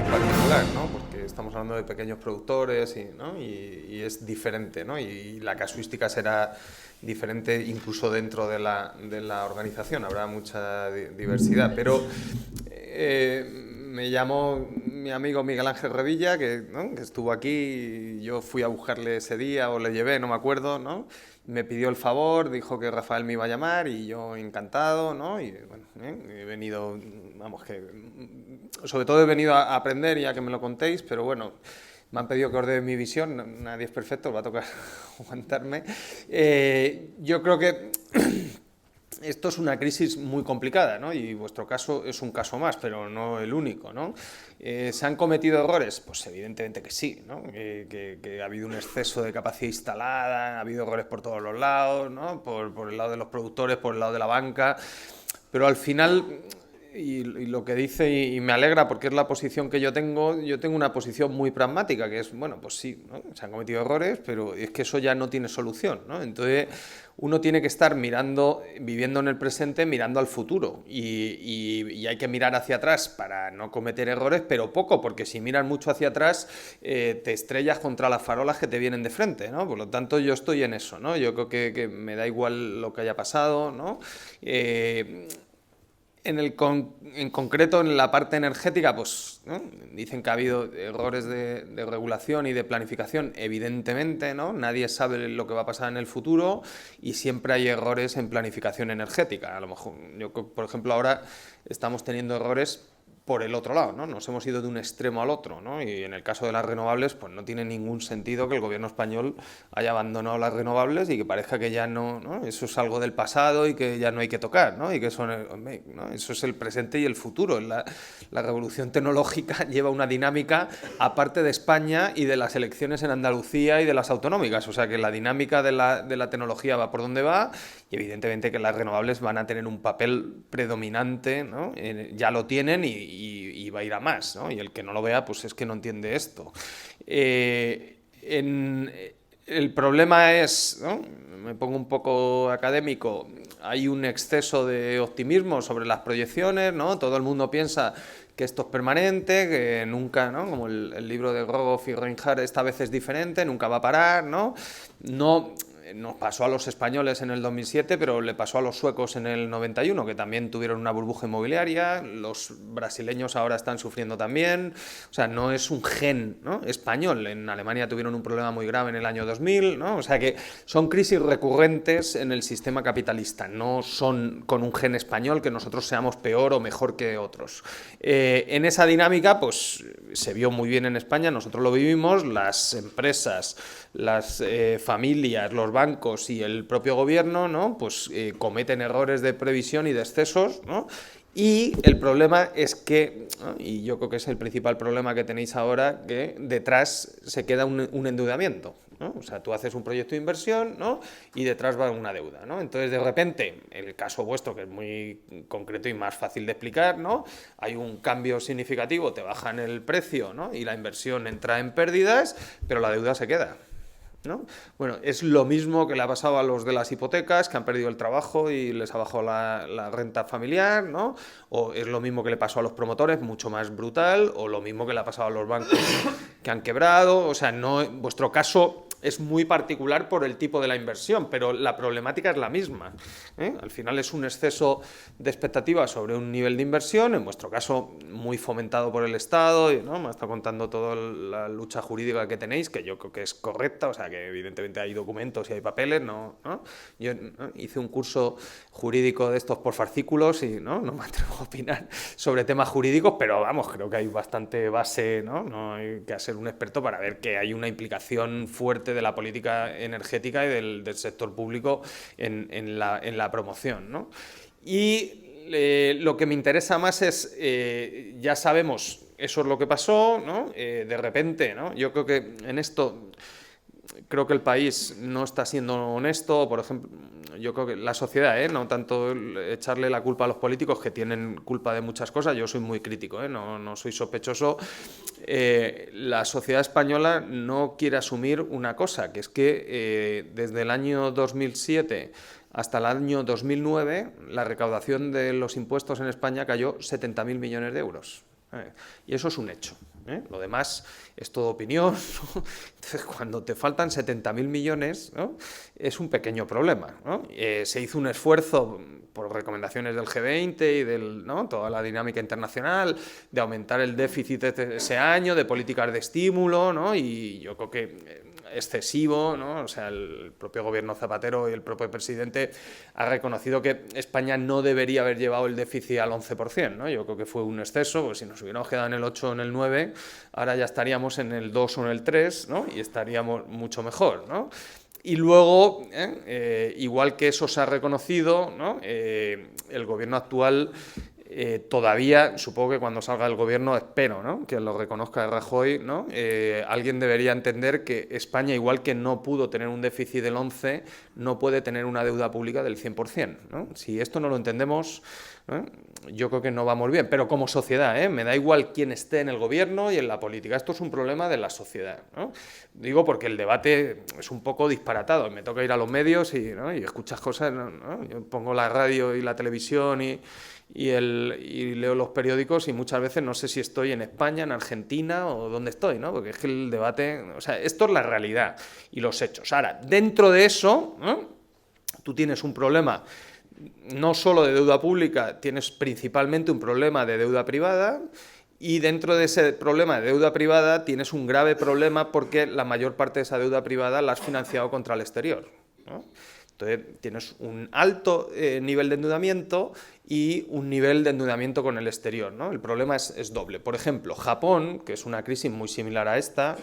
particular, ¿no? Porque estamos hablando de pequeños productores y, ¿no? y es diferente, ¿no? Y la casuística será diferente incluso dentro de la organización, habrá mucha diversidad, pero me llamó mi amigo Miguel Ángel Revilla, que, ¿no? que estuvo aquí, y yo fui a buscarle ese día o le llevé, no me acuerdo, ¿no? Me pidió el favor, dijo que Rafael me iba a llamar y yo encantado, ¿no? Y bueno, he venido, vamos, que sobre todo he venido a aprender y a que me lo contéis, pero bueno, me han pedido que os dé mi visión, nadie es perfecto, va a tocar aguantarme. Yo creo que esto es una crisis muy complicada, ¿no? Y vuestro caso es un caso más, pero no el único, ¿no? ¿Se han cometido errores? Pues evidentemente que sí, ¿no? Que ha habido un exceso de capacidad instalada, ha habido errores por todos los lados, ¿no? Por el lado de los productores, por el lado de la banca, pero al final y lo que dice, y me alegra porque es la posición que yo tengo una posición muy pragmática, que es, bueno, pues sí, ¿no? Se han cometido errores, pero es que eso ya no tiene solución, ¿no? Entonces, uno tiene que estar mirando, viviendo en el presente, mirando al futuro, y hay que mirar hacia atrás para no cometer errores, pero poco, porque si miras mucho hacia atrás, te estrellas contra las farolas que te vienen de frente, ¿no? Por lo tanto, yo estoy en eso, ¿no? Yo creo que me da igual lo que haya pasado, ¿no? En concreto, en la parte energética, pues ¿no? Dicen que ha habido errores de regulación y de planificación, evidentemente, ¿no? Nadie sabe lo que va a pasar en el futuro y siempre hay errores en planificación energética. A lo mejor, yo, por ejemplo, ahora estamos teniendo errores por el otro lado, ¿no? Nos hemos ido de un extremo al otro, ¿no? Y en el caso de las renovables, pues no tiene ningún sentido que el gobierno español haya abandonado las renovables y que parezca que ya no, ¿no? Eso es algo del pasado y que ya no hay que tocar, ¿no? Y que eso, ¿no? Eso es el presente y el futuro. La revolución tecnológica lleva una dinámica aparte de España y de las elecciones en Andalucía y de las autonómicas, o sea que la dinámica de la tecnología va por donde va y evidentemente que las renovables van a tener un papel predominante, ¿no? Ya lo tienen y va a ir a más, ¿no? Y el que no lo vea, pues es que no entiende esto. El problema es, ¿no? Me pongo un poco académico, hay un exceso de optimismo sobre las proyecciones, ¿no? Todo el mundo piensa que esto es permanente, que nunca, ¿no? Como el libro de Rogoff y Reinhardt, esta vez es diferente, nunca va a parar, ¿no? No, nos pasó a los españoles en el 2007, pero le pasó a los suecos en el 91, que también tuvieron una burbuja inmobiliaria, los brasileños ahora están sufriendo también, o sea, no es un gen, ¿no? español, en Alemania tuvieron un problema muy grave en el año 2000, ¿no? O sea que son crisis recurrentes en el sistema capitalista, no son con un gen español que nosotros seamos peor o mejor que otros. En esa dinámica, pues se vio muy bien en España, nosotros lo vivimos, las empresas, las familias, los bancos y el propio gobierno, ¿no? Pues cometen errores de previsión y de excesos, ¿no? Y el problema es que, ¿no? Y yo creo que es el principal problema que tenéis ahora, que detrás se queda un endeudamiento, ¿no? O sea, tú haces un proyecto de inversión, ¿no? Y detrás va una deuda, ¿no? Entonces, de repente, en el caso vuestro, que es muy concreto y más fácil de explicar, ¿no? Hay un cambio significativo, te bajan el precio, ¿no? Y la inversión entra en pérdidas, pero la deuda se queda, ¿no? Bueno, es lo mismo que le ha pasado a los de las hipotecas, que han perdido el trabajo y les ha bajado la renta familiar, ¿no? O es lo mismo que le pasó a los promotores, mucho más brutal, o lo mismo que le ha pasado a los bancos que han quebrado. O sea, no, vuestro caso es muy particular por el tipo de la inversión, pero la problemática es la misma, ¿eh? Al final es un exceso de expectativas sobre un nivel de inversión, en vuestro caso muy fomentado por el Estado, ¿no? Me está contando toda la lucha jurídica que tenéis, que yo creo que es correcta, o sea que evidentemente hay documentos y hay papeles, ¿no? Yo, ¿no? Hice un curso jurídico de estos por fascículos y no me atrevo a opinar sobre temas jurídicos, pero vamos, creo que hay bastante base, no hay que ser un experto para ver que hay una implicación fuerte de la política energética y del sector público en la promoción, ¿no? Y lo que me interesa más es, ya sabemos, eso es lo que pasó, ¿no? De repente, ¿no? Yo creo que en esto creo que el país no está siendo honesto, por ejemplo, yo creo que la sociedad, no tanto echarle la culpa a los políticos, que tienen culpa de muchas cosas, yo soy muy crítico, no soy sospechoso. La sociedad española no quiere asumir una cosa, que es que desde el año 2007 hasta el año 2009 la recaudación de los impuestos en España cayó 70.000 millones de euros. Y eso es un hecho. Lo demás es todo opinión, ¿no? Entonces, cuando te faltan 70.000 millones, ¿no? Es un pequeño problema, ¿no? Se hizo un esfuerzo por recomendaciones del G20 y ¿no? Toda la dinámica internacional de aumentar el déficit de ese año, de políticas de estímulo, ¿no? Y yo creo que excesivo, ¿no? O sea, el propio gobierno Zapatero y el propio presidente ha reconocido que España no debería haber llevado el déficit al 11%, ¿no? Yo creo que fue un exceso, pues si nos hubiéramos quedado en el 8 o en el 9, ahora ya estaríamos en el 2 o en el 3, ¿no? Y estaríamos mucho mejor, ¿no? Y luego, igual que eso se ha reconocido, ¿no? El gobierno actual todavía, supongo que cuando salga el gobierno, espero, ¿no? Que lo reconozca Rajoy, ¿no? Alguien debería entender que España, igual que no pudo tener un déficit del 11, no puede tener una deuda pública del 100%, ¿no? Si esto no lo entendemos, ¿no? Yo creo que no vamos bien, pero como sociedad, me da igual quién esté en el gobierno y en la política, esto es un problema de la sociedad, ¿no? Digo porque el debate es un poco disparatado, me toca ir a los medios ¿no? Y escuchas cosas, ¿no? Yo pongo la radio y la televisión y leo los periódicos y muchas veces no sé si estoy en España, en Argentina o dónde estoy, ¿no? Porque es que el debate, o sea, esto es la realidad y los hechos. Ahora, dentro de eso, ¿no? Tú tienes un problema no solo de deuda pública, tienes principalmente un problema de deuda privada. Y dentro de ese problema de deuda privada tienes un grave problema porque la mayor parte de esa deuda privada la has financiado contra el exterior, ¿no? Entonces tienes un alto nivel de endeudamiento y un nivel de endeudamiento con el exterior, ¿no? El problema es doble. Por ejemplo, Japón, que es una crisis muy similar a esta,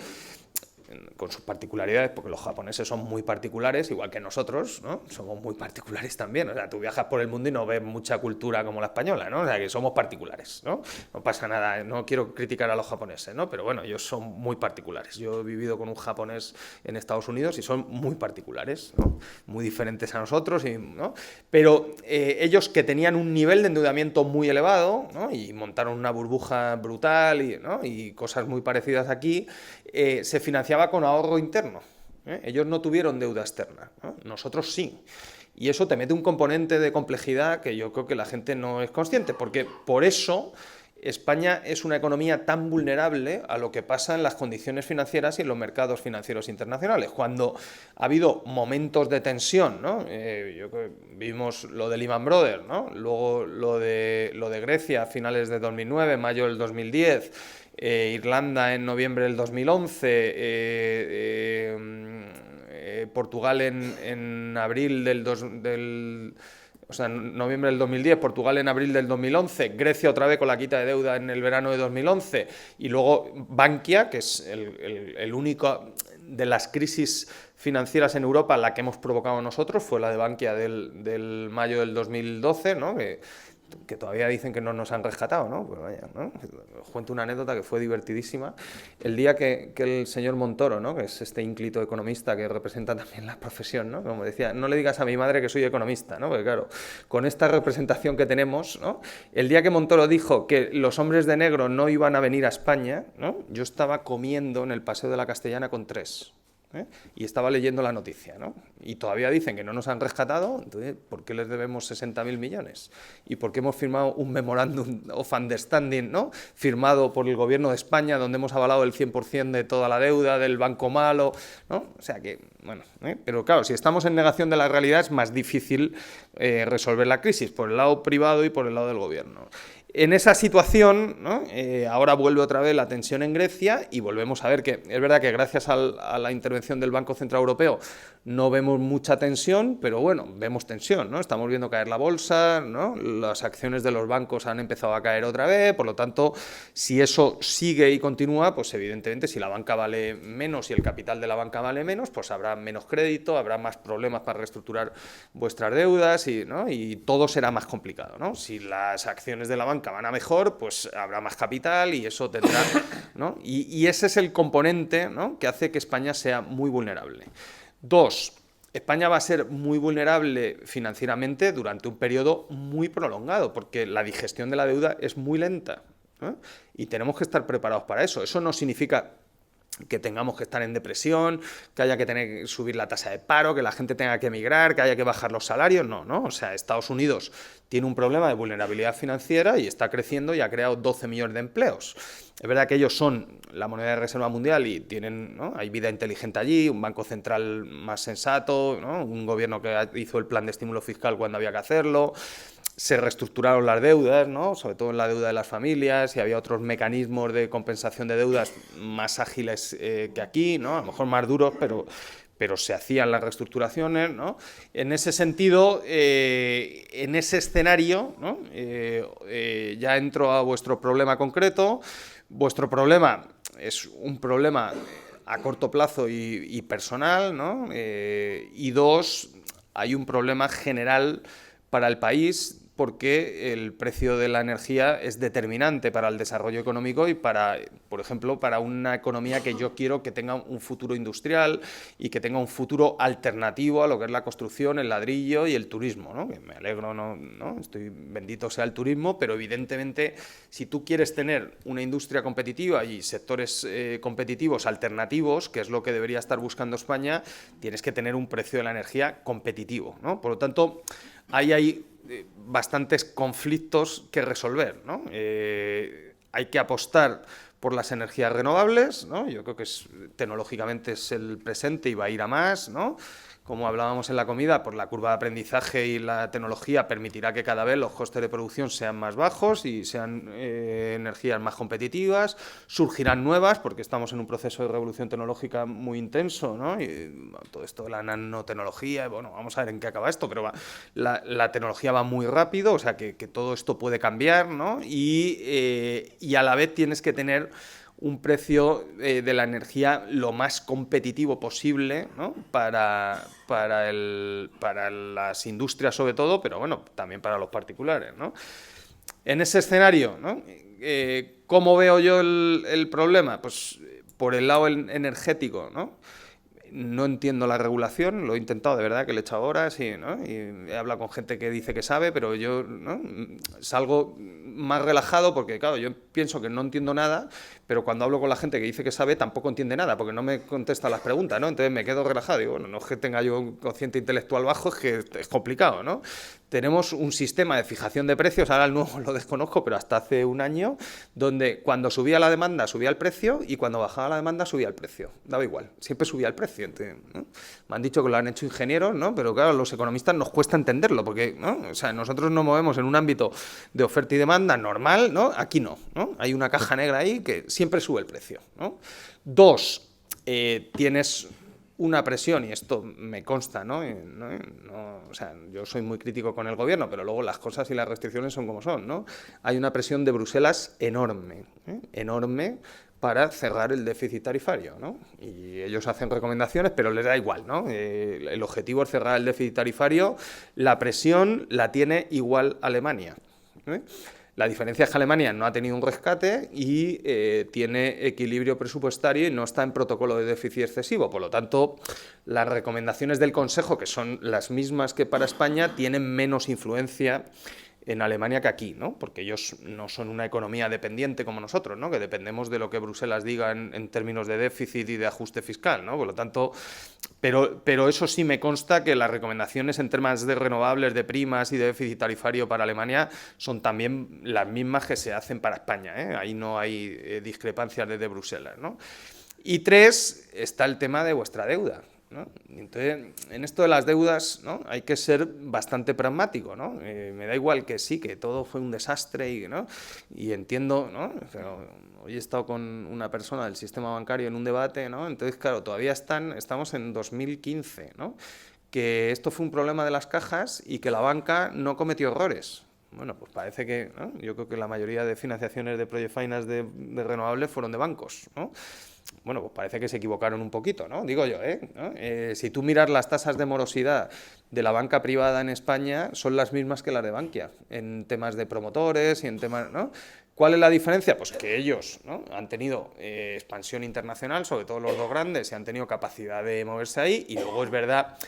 con sus particularidades, porque los japoneses son muy particulares, igual que nosotros, ¿no? Somos muy particulares también. O sea, tú viajas por el mundo y no ves mucha cultura como la española, ¿no? O sea, que somos particulares, ¿no? No pasa nada, no quiero criticar a los japoneses, ¿no? Pero bueno, ellos son muy particulares. Yo he vivido con un japonés en Estados Unidos y son muy particulares, ¿no? Muy diferentes a nosotros, ¿no? Pero ellos que tenían un nivel de endeudamiento muy elevado, ¿no? Y montaron una burbuja brutal ¿no? Y cosas muy parecidas aquí, se financiaba con ahorro interno. Ellos no tuvieron deuda externa, ¿no? Nosotros sí. Y eso te mete un componente de complejidad que yo creo que la gente no es consciente, porque por eso España es una economía tan vulnerable a lo que pasa en las condiciones financieras y en los mercados financieros internacionales. Cuando ha habido momentos de tensión, ¿no? Vimos lo de Lehman Brothers, ¿no? Luego lo de Grecia a finales de 2009, mayo del 2010, Irlanda en noviembre del 2011, Portugal en abril o sea, noviembre del 2010, Portugal en abril del 2011, Grecia otra vez con la quita de deuda en el verano de 2011 y luego Bankia, que es el único de las crisis financieras en Europa la que hemos provocado nosotros, fue la de Bankia del mayo del 2012, ¿no? Que todavía dicen que no nos han rescatado, ¿no? Pues vaya, ¿no? Os cuento una anécdota que fue divertidísima. El día que el señor Montoro, ¿no? Que es este ínclito economista que representa también la profesión, ¿no? Como decía, no le digas a mi madre que soy economista, ¿no? Porque claro, con esta representación que tenemos, ¿no? El día que Montoro dijo que los hombres de negro no iban a venir a España, ¿no? Yo estaba comiendo en el Paseo de la Castellana con 3. Y estaba leyendo la noticia, ¿no? Y todavía dicen que no nos han rescatado, entonces, ¿por qué les debemos 60.000 millones? ¿Y por qué hemos firmado un Memorandum of Understanding, ¿no? Firmado por el gobierno de España, donde hemos avalado el 100% de toda la deuda del banco malo, ¿no? O sea que, bueno, pero claro, si estamos en negación de la realidad es más difícil resolver la crisis, por el lado privado y por el lado del gobierno. En esa situación, ¿no? Ahora vuelve otra vez la tensión en Grecia y volvemos a ver que es verdad que gracias a la intervención del Banco Central Europeo no vemos mucha tensión, pero bueno, vemos tensión, ¿no? Estamos viendo caer la bolsa, ¿no? Las acciones de los bancos han empezado a caer otra vez, por lo tanto, si eso sigue y continúa, pues evidentemente si la banca vale menos y el capital de la banca vale menos, pues habrá menos crédito, habrá más problemas para reestructurar vuestras deudas ¿no? Y todo será más complicado, ¿no? Si las acciones de la banca van a mejor, pues habrá más capital y eso tendrá, ¿no? Y ese es el componente, ¿no? Que hace que España sea muy vulnerable. 2. España va a ser muy vulnerable financieramente durante un periodo muy prolongado, porque la digestión de la deuda es muy lenta, ¿eh? Y tenemos que estar preparados para eso. Eso no significa que tengamos que estar en depresión, que haya que tener que subir la tasa de paro, que la gente tenga que emigrar, que haya que bajar los salarios, no, ¿no? O sea, Estados Unidos tiene un problema de vulnerabilidad financiera y está creciendo y ha creado 12 millones de empleos. Es verdad que ellos son la moneda de reserva mundial y tienen, ¿no? Hay vida inteligente allí, un banco central más sensato, ¿no? Un gobierno que hizo el plan de estímulo fiscal cuando había que hacerlo. Se reestructuraron las deudas, ¿no? Sobre todo en la deuda de las familias, y había otros mecanismos de compensación de deudas más ágiles que aquí, ¿no? A lo mejor más duros, pero se hacían las reestructuraciones, ¿no? En ese sentido, en ese escenario, ¿no? Ya entro a vuestro problema concreto. Vuestro problema es un problema a corto plazo y personal, ¿no? Y dos, hay un problema general para el país, porque el precio de la energía es determinante para el desarrollo económico y para, por ejemplo, para una economía que yo quiero que tenga un futuro industrial y que tenga un futuro alternativo a lo que es la construcción, el ladrillo y el turismo, ¿no? Que me alegro, ¿no? Estoy bendito sea el turismo, pero evidentemente si tú quieres tener una industria competitiva y sectores competitivos alternativos, que es lo que debería estar buscando España, tienes que tener un precio de la energía competitivo, ¿no? Por lo tanto, ahí hay bastantes conflictos que resolver, ¿no? Hay que apostar por las energías renovables, ¿no? Yo creo que tecnológicamente es el presente y va a ir a más, ¿no? Como hablábamos en la comida, pues la curva de aprendizaje y la tecnología permitirá que cada vez los costes de producción sean más bajos y sean energías más competitivas. Surgirán nuevas, porque estamos en un proceso de revolución tecnológica muy intenso, ¿no? Y todo esto de la nanotecnología, bueno, vamos a ver en qué acaba esto, pero la tecnología va muy rápido, o sea que todo esto puede cambiar, ¿no? Y a la vez tienes que tener un precio de la energía lo más competitivo posible, ¿no? para las industrias sobre todo, pero bueno, también para los particulares, ¿no? En ese escenario, ¿no? ¿Cómo veo yo el problema? Pues por el lado energético, ¿no? No entiendo la regulación, lo he intentado de verdad, que le he echado horas ¿no? Y he hablado con gente que dice que sabe, pero yo, ¿no? Salgo más relajado porque, claro, yo pienso que no entiendo nada, pero cuando hablo con la gente que dice que sabe tampoco entiende nada, porque no me contesta las preguntas, ¿no? Entonces me quedo relajado. Digo, bueno, no es que tenga yo un cociente intelectual bajo, es que es complicado, ¿no? Tenemos un sistema de fijación de precios, ahora el nuevo lo desconozco, pero hasta hace un año, donde cuando subía la demanda subía el precio y cuando bajaba la demanda subía el precio. Daba igual, siempre subía el precio. Entonces, ¿no? Me han dicho que lo han hecho ingenieros, ¿no? Pero claro, a los economistas nos cuesta entenderlo, porque, ¿no? O sea, nosotros nos movemos en un ámbito de oferta y demanda normal, ¿no? Aquí no, ¿no? Hay una caja negra ahí que siempre sube el precio, ¿no? Dos, tienes una presión, y esto me consta, ¿no? O sea, yo soy muy crítico con el gobierno, pero luego las cosas y las restricciones son como son, ¿no? Hay una presión de Bruselas enorme, enorme, para cerrar el déficit tarifario, ¿no? Y ellos hacen recomendaciones, pero les da igual, ¿no? El objetivo es cerrar el déficit tarifario, la presión la tiene igual Alemania, ¿eh? La diferencia es que Alemania no ha tenido un rescate y tiene equilibrio presupuestario y no está en protocolo de déficit excesivo. Por lo tanto, las recomendaciones del Consejo, que son las mismas que para España, tienen menos influencia en Alemania que aquí, ¿no? Porque ellos no son una economía dependiente como nosotros, ¿no? Que dependemos de lo que Bruselas diga en términos de déficit y de ajuste fiscal, ¿no? Por lo tanto, pero eso sí me consta que las recomendaciones en temas de renovables, de primas y de déficit tarifario para Alemania son también las mismas que se hacen para España, ¿eh? Ahí no hay discrepancias desde Bruselas, ¿no? Y tres, está el tema de vuestra deuda, ¿no? Entonces, en esto de las deudas, ¿no? Hay que ser bastante pragmático, ¿no? Me da igual que sí, que todo fue un desastre, ¿no? Y entiendo, ¿no? Pero hoy he estado con una persona del sistema bancario en un debate, ¿no? Entonces, claro, todavía estamos en 2015, ¿no? Que esto fue un problema de las cajas y que la banca no cometió errores. Bueno, pues parece que, ¿no? Yo creo que la mayoría de financiaciones de Project Finance de renovables fueron de bancos, ¿no? Bueno, pues parece que se equivocaron un poquito, ¿no? Digo yo, ¿no? Si tú miras las tasas de morosidad de la banca privada en España, son las mismas que las de Bankia, en temas de promotores y en temas, ¿no? ¿Cuál es la diferencia? Pues que ellos, ¿no? Han tenido expansión internacional, sobre todo los dos grandes, y han tenido capacidad de moverse ahí, y luego es verdad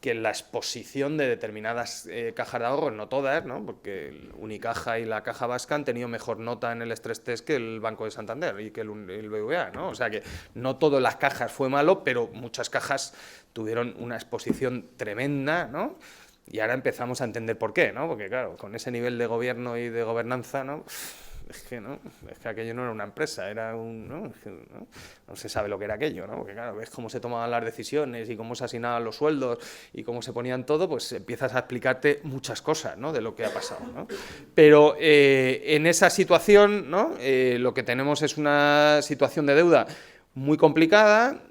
que la exposición de determinadas cajas de ahorros, no todas, ¿no? Porque el Unicaja y la Caja Vasca han tenido mejor nota en el stress test que el Banco de Santander y que el BBVA, ¿no? O sea que no todas las cajas fue malo, pero muchas cajas tuvieron una exposición tremenda, ¿no? Y ahora empezamos a entender por qué, ¿no? Porque claro, con ese nivel de gobierno y de gobernanza, ¿no? Es que aquello no era una empresa, era un... ¿no? Es que, no se sabe lo que era aquello, ¿no? Porque claro, ves cómo se tomaban las decisiones y cómo se asignaban los sueldos y cómo se ponían todo, pues empiezas a explicarte muchas cosas, ¿no? De lo que ha pasado, ¿no? Pero en esa situación, ¿no? Lo que tenemos es una situación de deuda muy complicada.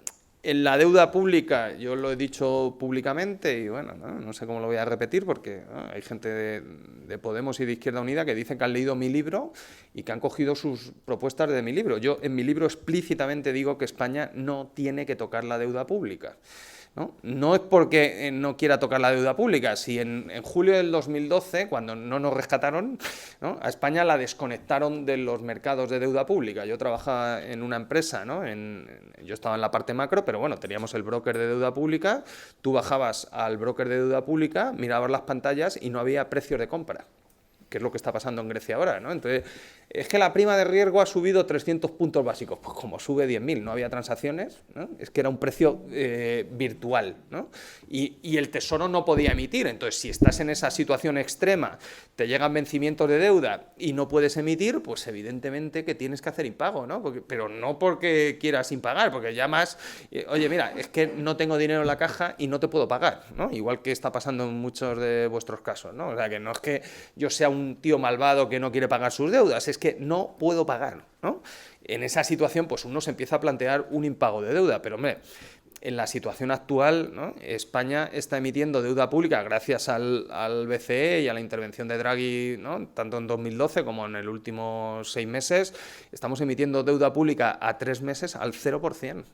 En la deuda pública, yo lo he dicho públicamente y bueno, no sé cómo lo voy a repetir porque hay gente de Podemos y de Izquierda Unida que dicen que han leído mi libro y que han cogido sus propuestas de mi libro. Yo en mi libro explícitamente digo que España no tiene que tocar la deuda pública. No es porque no quiera tocar la deuda pública. Si en julio del 2012, cuando no nos rescataron, ¿no? A España la desconectaron de los mercados de deuda pública. Yo trabajaba en una empresa, ¿no? Yo estaba en la parte macro, pero bueno, teníamos el broker de deuda pública. Tú bajabas al broker de deuda pública, mirabas las pantallas y no había precios de compra, que es lo que está pasando en Grecia ahora, ¿no? Entonces, es que la prima de riesgo ha subido 300 puntos básicos. Pues como sube 10.000, no había transacciones, ¿no? Es que era un precio virtual, ¿no? Y el Tesoro no podía emitir. Entonces, si estás en esa situación extrema, te llegan vencimientos de deuda y no puedes emitir, pues evidentemente que tienes que hacer impago, ¿no? Pero no porque quieras impagar, porque llamas, oye, mira, es que no tengo dinero en la caja y no te puedo pagar, ¿no? Igual que está pasando en muchos de vuestros casos, ¿no? O sea, que no es que yo sea un tío malvado que no quiere pagar sus deudas, es que no puedo pagar, ¿no? En esa situación, pues uno se empieza a plantear un impago de deuda, pero hombre, en la situación actual, ¿no? España está emitiendo deuda pública gracias al BCE y a la intervención de Draghi, ¿no? Tanto en 2012 como en el último 6 meses, estamos emitiendo deuda pública a 3 meses al 0%.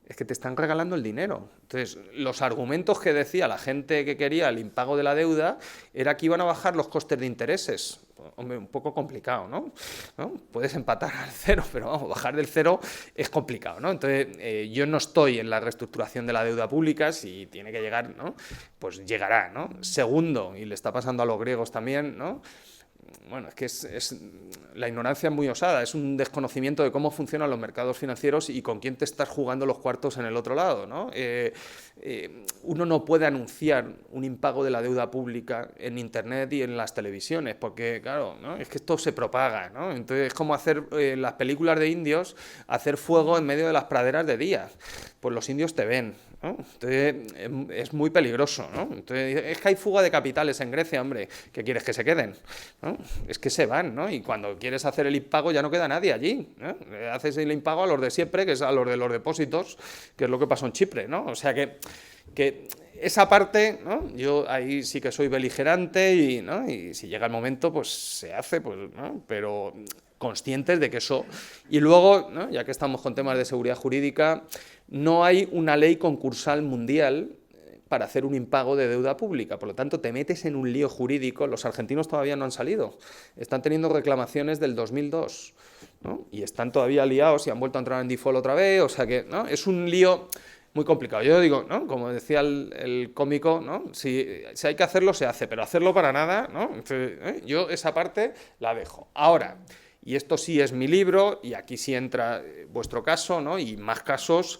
Es que te están regalando el dinero. Entonces, los argumentos que decía la gente que quería el impago de la deuda era que iban a bajar los costes de intereses. Hombre, un poco complicado, ¿no? Puedes empatar al cero, pero vamos, bajar del cero es complicado, ¿no? Entonces, yo no estoy en la reestructuración de la deuda pública, si tiene que llegar, ¿no? Pues llegará, ¿no? Segundo, y le está pasando a los griegos también, ¿no? Bueno, es que la ignorancia es muy osada, es un desconocimiento de cómo funcionan los mercados financieros y con quién te estás jugando los cuartos en el otro lado, ¿no? Uno no puede anunciar un impago de la deuda pública en Internet y en las televisiones, porque, claro, ¿no? Es que esto se propaga, ¿no? Entonces es como hacer las películas de indios, hacer fuego en medio de las praderas de día. Pues los indios te ven, ¿no? Entonces es muy peligroso, ¿no? Entonces, es que hay fuga de capitales en Grecia, hombre, ¿qué quieres que se queden? ¿No? Es que se van, ¿no? Y cuando quieres hacer el impago ya no queda nadie allí, ¿no? Haces el impago a los de siempre, que es a los de los depósitos, que es lo que pasó en Chipre, ¿no? O sea que esa parte, ¿no? Yo ahí sí que soy beligerante y, ¿no? Y si llega el momento, pues se hace, pues, ¿no? Pero conscientes de que eso... Y luego, ¿no? Ya que estamos con temas de seguridad jurídica, no hay una ley concursal mundial para hacer un impago de deuda pública. Por lo tanto, te metes en un lío jurídico. Los argentinos todavía no han salido. Están teniendo reclamaciones del 2002, ¿no? Y están todavía liados y han vuelto a entrar en default otra vez. O sea que, ¿no? Es un lío muy complicado. Yo digo, ¿no? Como decía el cómico, ¿no? Si hay que hacerlo, se hace, pero hacerlo para nada, ¿no? Entonces, yo esa parte la dejo. Ahora, y esto sí es mi libro, y aquí sí entra vuestro caso, ¿no? Y más casos,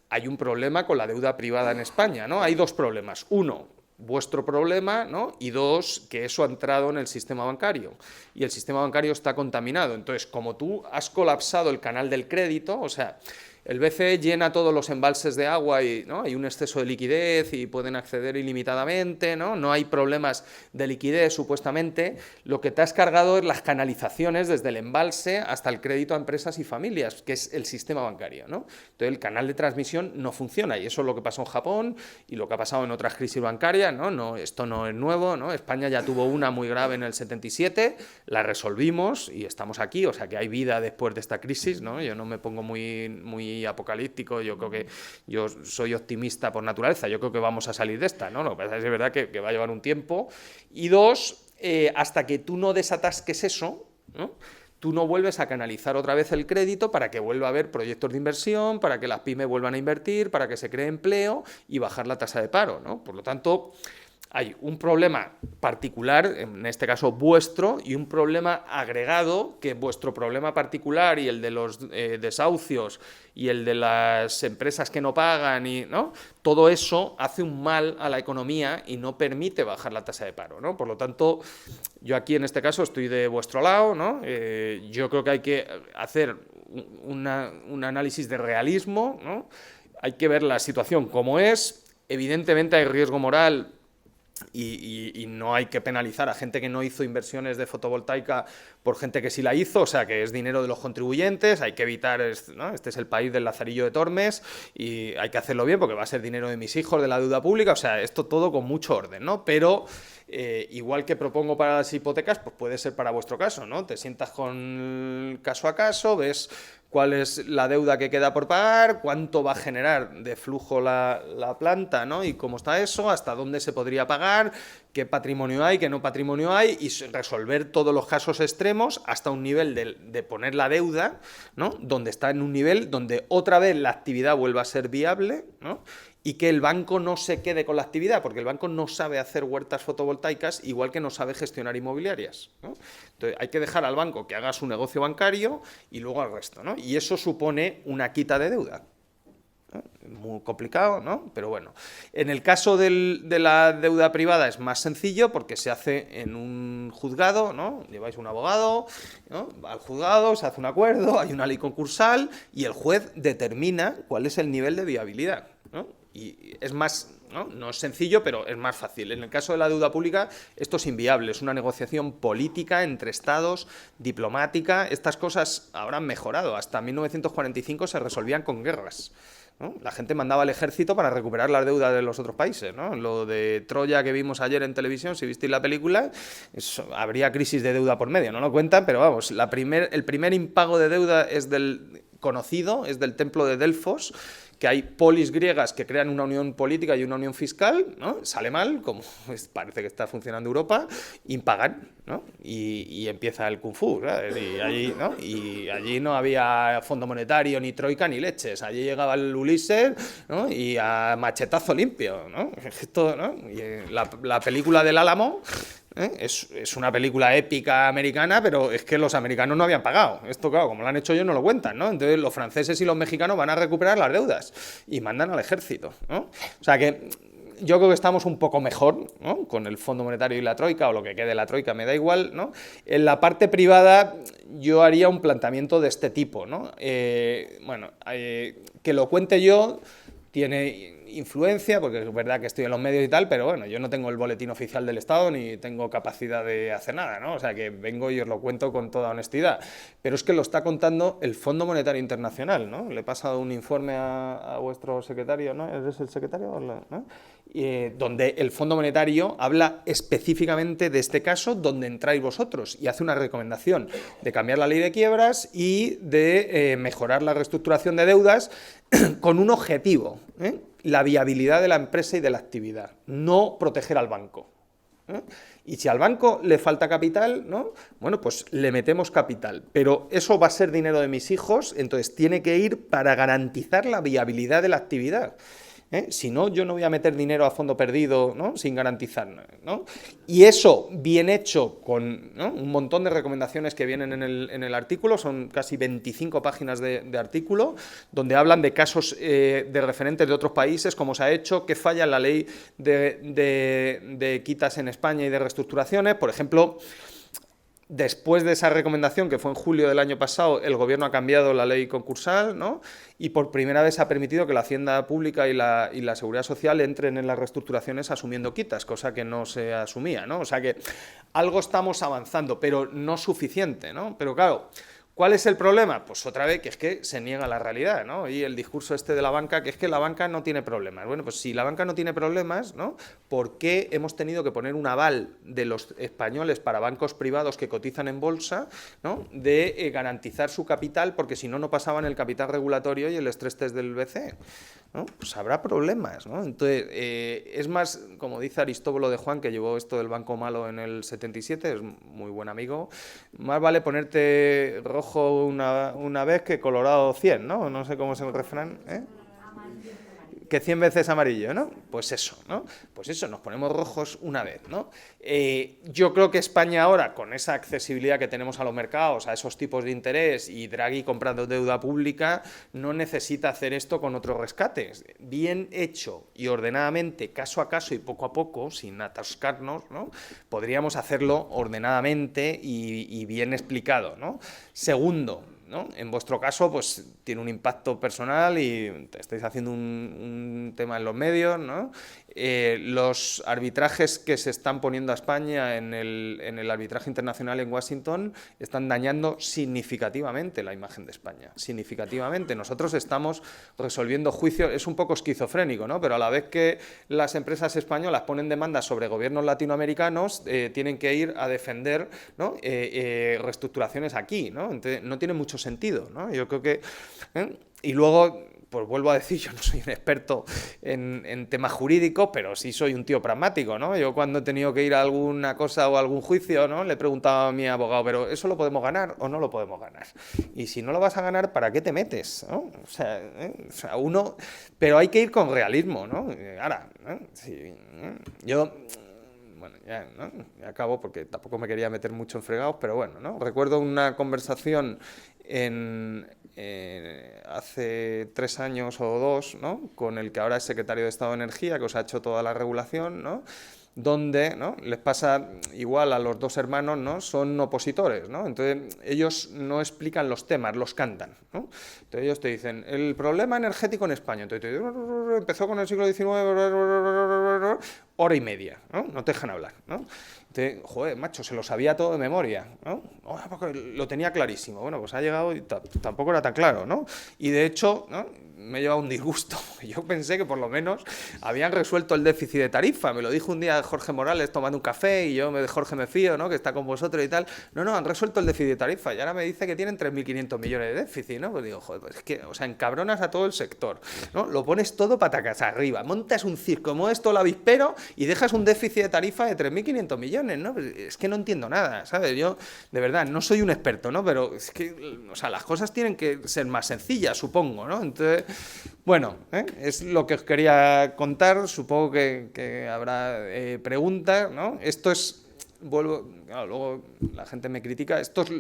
hay un problema con la deuda privada en España, ¿no? Hay dos problemas. Uno, vuestro problema, ¿no? Y dos, que eso ha entrado en el sistema bancario. Y el sistema bancario está contaminado. Entonces, como tú has colapsado el canal del crédito, o sea... El BCE llena todos los embalses de agua y, ¿no? Hay un exceso de liquidez y pueden acceder ilimitadamente, ¿no? No hay problemas de liquidez, supuestamente. Lo que te has cargado es las canalizaciones desde el embalse hasta el crédito a empresas y familias, que es el sistema bancario, ¿no? Entonces, el canal de transmisión no funciona y eso es lo que pasó en Japón y lo que ha pasado en otras crisis bancarias, ¿no? Esto no es nuevo, ¿no? España ya tuvo una muy grave en el 77, la resolvimos y estamos aquí, o sea que hay vida después de esta crisis, ¿no? Yo no me pongo muy apocalíptico, yo creo que yo soy optimista por naturaleza, yo creo que vamos a salir de esta, ¿no? Lo que pasa es verdad que va a llevar un tiempo. Y dos, hasta que tú no desatasques eso, ¿no? tú no vuelves a canalizar otra vez el crédito para que vuelva a haber proyectos de inversión, para que las pymes vuelvan a invertir, para que se cree empleo y bajar la tasa de paro, ¿no? Por lo tanto, hay un problema particular, en este caso vuestro, y un problema agregado, que vuestro problema particular y el de los desahucios y el de las empresas que no pagan, ¿no? Todo eso hace un mal a la economía y no permite bajar la tasa de paro, ¿no? Por lo tanto, yo aquí en este caso estoy de vuestro lado, ¿no? Yo creo que hay que hacer un análisis de realismo, ¿no? Hay que ver la situación como es. Evidentemente hay riesgo moral y no hay que penalizar a gente que no hizo inversiones de fotovoltaica por gente que sí la hizo, o sea, que es dinero de los contribuyentes, hay que evitar, ¿no? Este es el país del Lazarillo de Tormes y hay que hacerlo bien porque va a ser dinero de mis hijos, de la deuda pública, o sea, esto todo con mucho orden, ¿no? Pero igual que propongo para las hipotecas, pues puede ser para vuestro caso, ¿no? Te sientas con caso a caso, ves cuál es la deuda que queda por pagar, cuánto va a generar de flujo la planta, ¿no? Y cómo está eso, hasta dónde se podría pagar, qué patrimonio hay, qué no patrimonio hay, y resolver todos los casos extremos hasta un nivel de poner la deuda, ¿no? Donde está en un nivel donde otra vez la actividad vuelva a ser viable, ¿no? Y que el banco no se quede con la actividad, porque el banco no sabe hacer huertas fotovoltaicas, igual que no sabe gestionar inmobiliarias, ¿no? Entonces hay que dejar al banco que haga su negocio bancario y luego al resto, ¿no? Y eso supone una quita de deuda, ¿no? Muy complicado, ¿no? Pero bueno, en el caso de la deuda privada es más sencillo porque se hace en un juzgado, ¿no? Lleváis un abogado, ¿no? Va al juzgado, se hace un acuerdo, hay una ley concursal y el juez determina cuál es el nivel de viabilidad, ¿no? Y es más, no es sencillo, pero es más fácil. En el caso de la deuda pública, esto es inviable, es una negociación política entre estados, diplomática. Estas cosas ahora han mejorado. Hasta 1945 se resolvían con guerras, ¿no? La gente mandaba al ejército para recuperar las deudas de los otros países, ¿no? Lo de Troya que vimos ayer en televisión, si visteis la película, habría crisis de deuda por medio, no lo cuentan, pero vamos, el primer impago de deuda es del templo de Delfos, que hay polis griegas que crean una unión política y una unión fiscal, ¿no? Sale mal, como parece que está funcionando Europa, impagan, ¿no? Y empieza el kung fu, ¿sabes? Y allí no había Fondo Monetario, ni Troika, ni leches. Allí llegaba el Ulises, ¿no? Y a machetazo limpio, ¿no? Esto, ¿no? Y la película del Álamo, es una película épica americana, pero es que los americanos no habían pagado. Esto, claro, como lo han hecho ellos, no lo cuentan, ¿no? Entonces los franceses y los mexicanos van a recuperar las deudas y mandan al ejército, ¿no? O sea que yo creo que estamos un poco mejor, ¿no? Con el Fondo Monetario y la Troika, o lo que quede de la Troika, me da igual, ¿no? En la parte privada yo haría un planteamiento de este tipo, ¿no? Que lo cuente yo tiene influencia, porque es verdad que estoy en los medios y tal, pero bueno, yo no tengo el boletín oficial del Estado ni tengo capacidad de hacer nada, ¿no? O sea, que vengo y os lo cuento con toda honestidad. Pero es que lo está contando el Fondo Monetario Internacional, ¿no? Le he pasado un informe a vuestro secretario, ¿no? ¿Eres el secretario? ¿No? Donde el Fondo Monetario habla específicamente de este caso, donde entráis vosotros, y hace una recomendación de cambiar la ley de quiebras y de mejorar la reestructuración de deudas con un objetivo, la viabilidad de la empresa y de la actividad, no proteger al banco. Y si al banco le falta capital, ¿no? Bueno, pues le metemos capital, pero eso va a ser dinero de mis hijos, entonces tiene que ir para garantizar la viabilidad de la actividad. Si no, yo no voy a meter dinero a fondo perdido, ¿no? Sin garantizar, ¿no? Y eso, bien hecho, con, ¿no? Un montón de recomendaciones que vienen en el artículo, son casi 25 páginas de artículo, donde hablan de casos de referentes de otros países, cómo se ha hecho, qué falla en la ley de quitas en España y de reestructuraciones. Por ejemplo, después de esa recomendación, que fue en julio del año pasado, el Gobierno ha cambiado la ley concursal, ¿no? Y por primera vez ha permitido que la Hacienda Pública y la Seguridad Social entren en las reestructuraciones asumiendo quitas, cosa que no se asumía, ¿no? O sea que algo estamos avanzando, pero no suficiente, ¿no? Pero claro, ¿cuál es el problema? Pues otra vez que es que se niega la realidad, ¿no? Y el discurso este de la banca, que es que la banca no tiene problemas. Bueno, pues si la banca no tiene problemas, ¿no? ¿Por qué hemos tenido que poner un aval de los españoles para bancos privados que cotizan en bolsa, ¿no? De garantizar su capital, porque si no, no pasaban el capital regulatorio y el estrés test del BCE. ¿no? Pues habrá problemas, ¿no? Entonces, es más, como dice Aristóbulo de Juan, que llevó esto del banco malo en el 77, es muy buen amigo, más vale ponerte rojo una vez que colorado 100, ¿no? No sé cómo es el refrán, ¿eh? Que 100 veces amarillo, ¿no? Pues eso, ¿no? Pues eso, nos ponemos rojos una vez, ¿no? Yo creo que España ahora, con esa accesibilidad que tenemos a los mercados, a esos tipos de interés y Draghi comprando deuda pública, no necesita hacer esto con otros rescates. Bien hecho y ordenadamente, caso a caso y poco a poco, sin atascarnos, ¿no? Podríamos hacerlo ordenadamente y bien explicado, ¿no? Segundo, ¿no? En vuestro caso, pues tiene un impacto personal y estáis haciendo un tema en los medios, ¿no? Los arbitrajes que se están poniendo a España en el arbitraje internacional en Washington están dañando significativamente la imagen de España, significativamente. Nosotros estamos resolviendo juicios, es un poco esquizofrénico, ¿no? Pero a la vez que las empresas españolas ponen demandas sobre gobiernos latinoamericanos, tienen que ir a defender, ¿no? Reestructuraciones aquí, ¿no? Entonces, no tiene mucho sentido, ¿no? Yo creo que... Y luego, pues vuelvo a decir, yo no soy un experto en temas jurídicos, pero sí soy un tío pragmático, ¿no? Yo cuando he tenido que ir a alguna cosa o a algún juicio, ¿no? Le he preguntado a mi abogado, pero ¿eso lo podemos ganar o no lo podemos ganar? Y si no lo vas a ganar, ¿para qué te metes? ¿No? O sea, uno... Pero hay que ir con realismo, ¿no? Ahora, ¿no? Sí, yo... Bueno, ya, ¿no? Ya acabo porque tampoco me quería meter mucho en fregados, pero bueno, ¿no? Recuerdo una conversación hace 3 años o 2, ¿no? Con el que ahora es secretario de Estado de Energía, que os ha hecho toda la regulación, ¿no? Donde, ¿no? Les pasa igual a los 2 hermanos, ¿no? Son opositores, ¿no? Entonces ellos no explican los temas, los cantan, ¿no? Entonces ellos te dicen, el problema energético en España, entonces empezó con el siglo XIX, hora y media, ¿no? No te dejan hablar, ¿no? Entonces, joder, macho, se lo sabía todo de memoria, ¿no? Porque lo tenía clarísimo. Bueno, pues ha llegado y tampoco era tan claro, ¿no? Y de hecho, ¿no? Me he llevado un disgusto. Yo pensé que por lo menos habían resuelto el déficit de tarifa. Me lo dijo un día Jorge Morales tomando un café y yo de Jorge me fío, ¿no? Que está con vosotros y tal. No, han resuelto el déficit de tarifa y ahora me dice que tienen 3.500 millones de déficit, ¿no? Pues digo, joder, pues es que, o sea, encabronas a todo el sector, ¿no? Lo pones todo patacas arriba, montas un circo, mueves todo el avispero y dejas un déficit de tarifa de 3.500 millones, ¿no? Es que no entiendo nada, ¿sabes? Yo, de verdad, no soy un experto, ¿no? Pero es que, o sea, las cosas tienen que ser más sencillas, supongo, ¿no? Entonces, bueno, es lo que os quería contar, supongo que habrá preguntas, ¿no? Esto es, claro, luego la gente me critica, esto es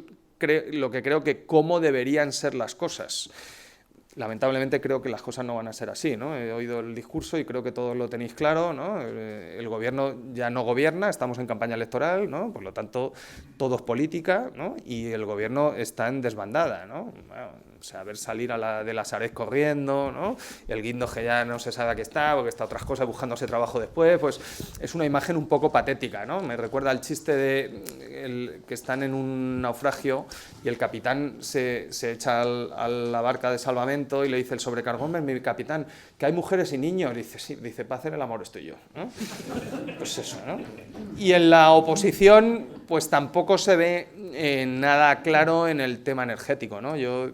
lo que creo que cómo deberían ser las cosas. Lamentablemente creo que las cosas no van a ser así, ¿no? He oído el discurso y creo que todos lo tenéis claro, ¿no? El gobierno ya no gobierna, estamos en campaña electoral, ¿no? Por lo tanto, todo es política, ¿no? Y el gobierno está en desbandada, ¿no? Bueno, o sea, ver salir de la Sareb corriendo, ¿no? El Guindos que ya no se sabe a qué está, porque está otras cosas buscándose trabajo después, pues es una imagen un poco patética, ¿no? Me recuerda al chiste de que están en un naufragio y el capitán se echa a la barca de salvamento y le dice el sobrecargón, mi capitán, que hay mujeres y niños. Dice, sí, dice, para hacer el amor estoy yo, ¿no? Pues eso, ¿no? Y en la oposición, pues tampoco se ve nada claro en el tema energético, ¿no? Yo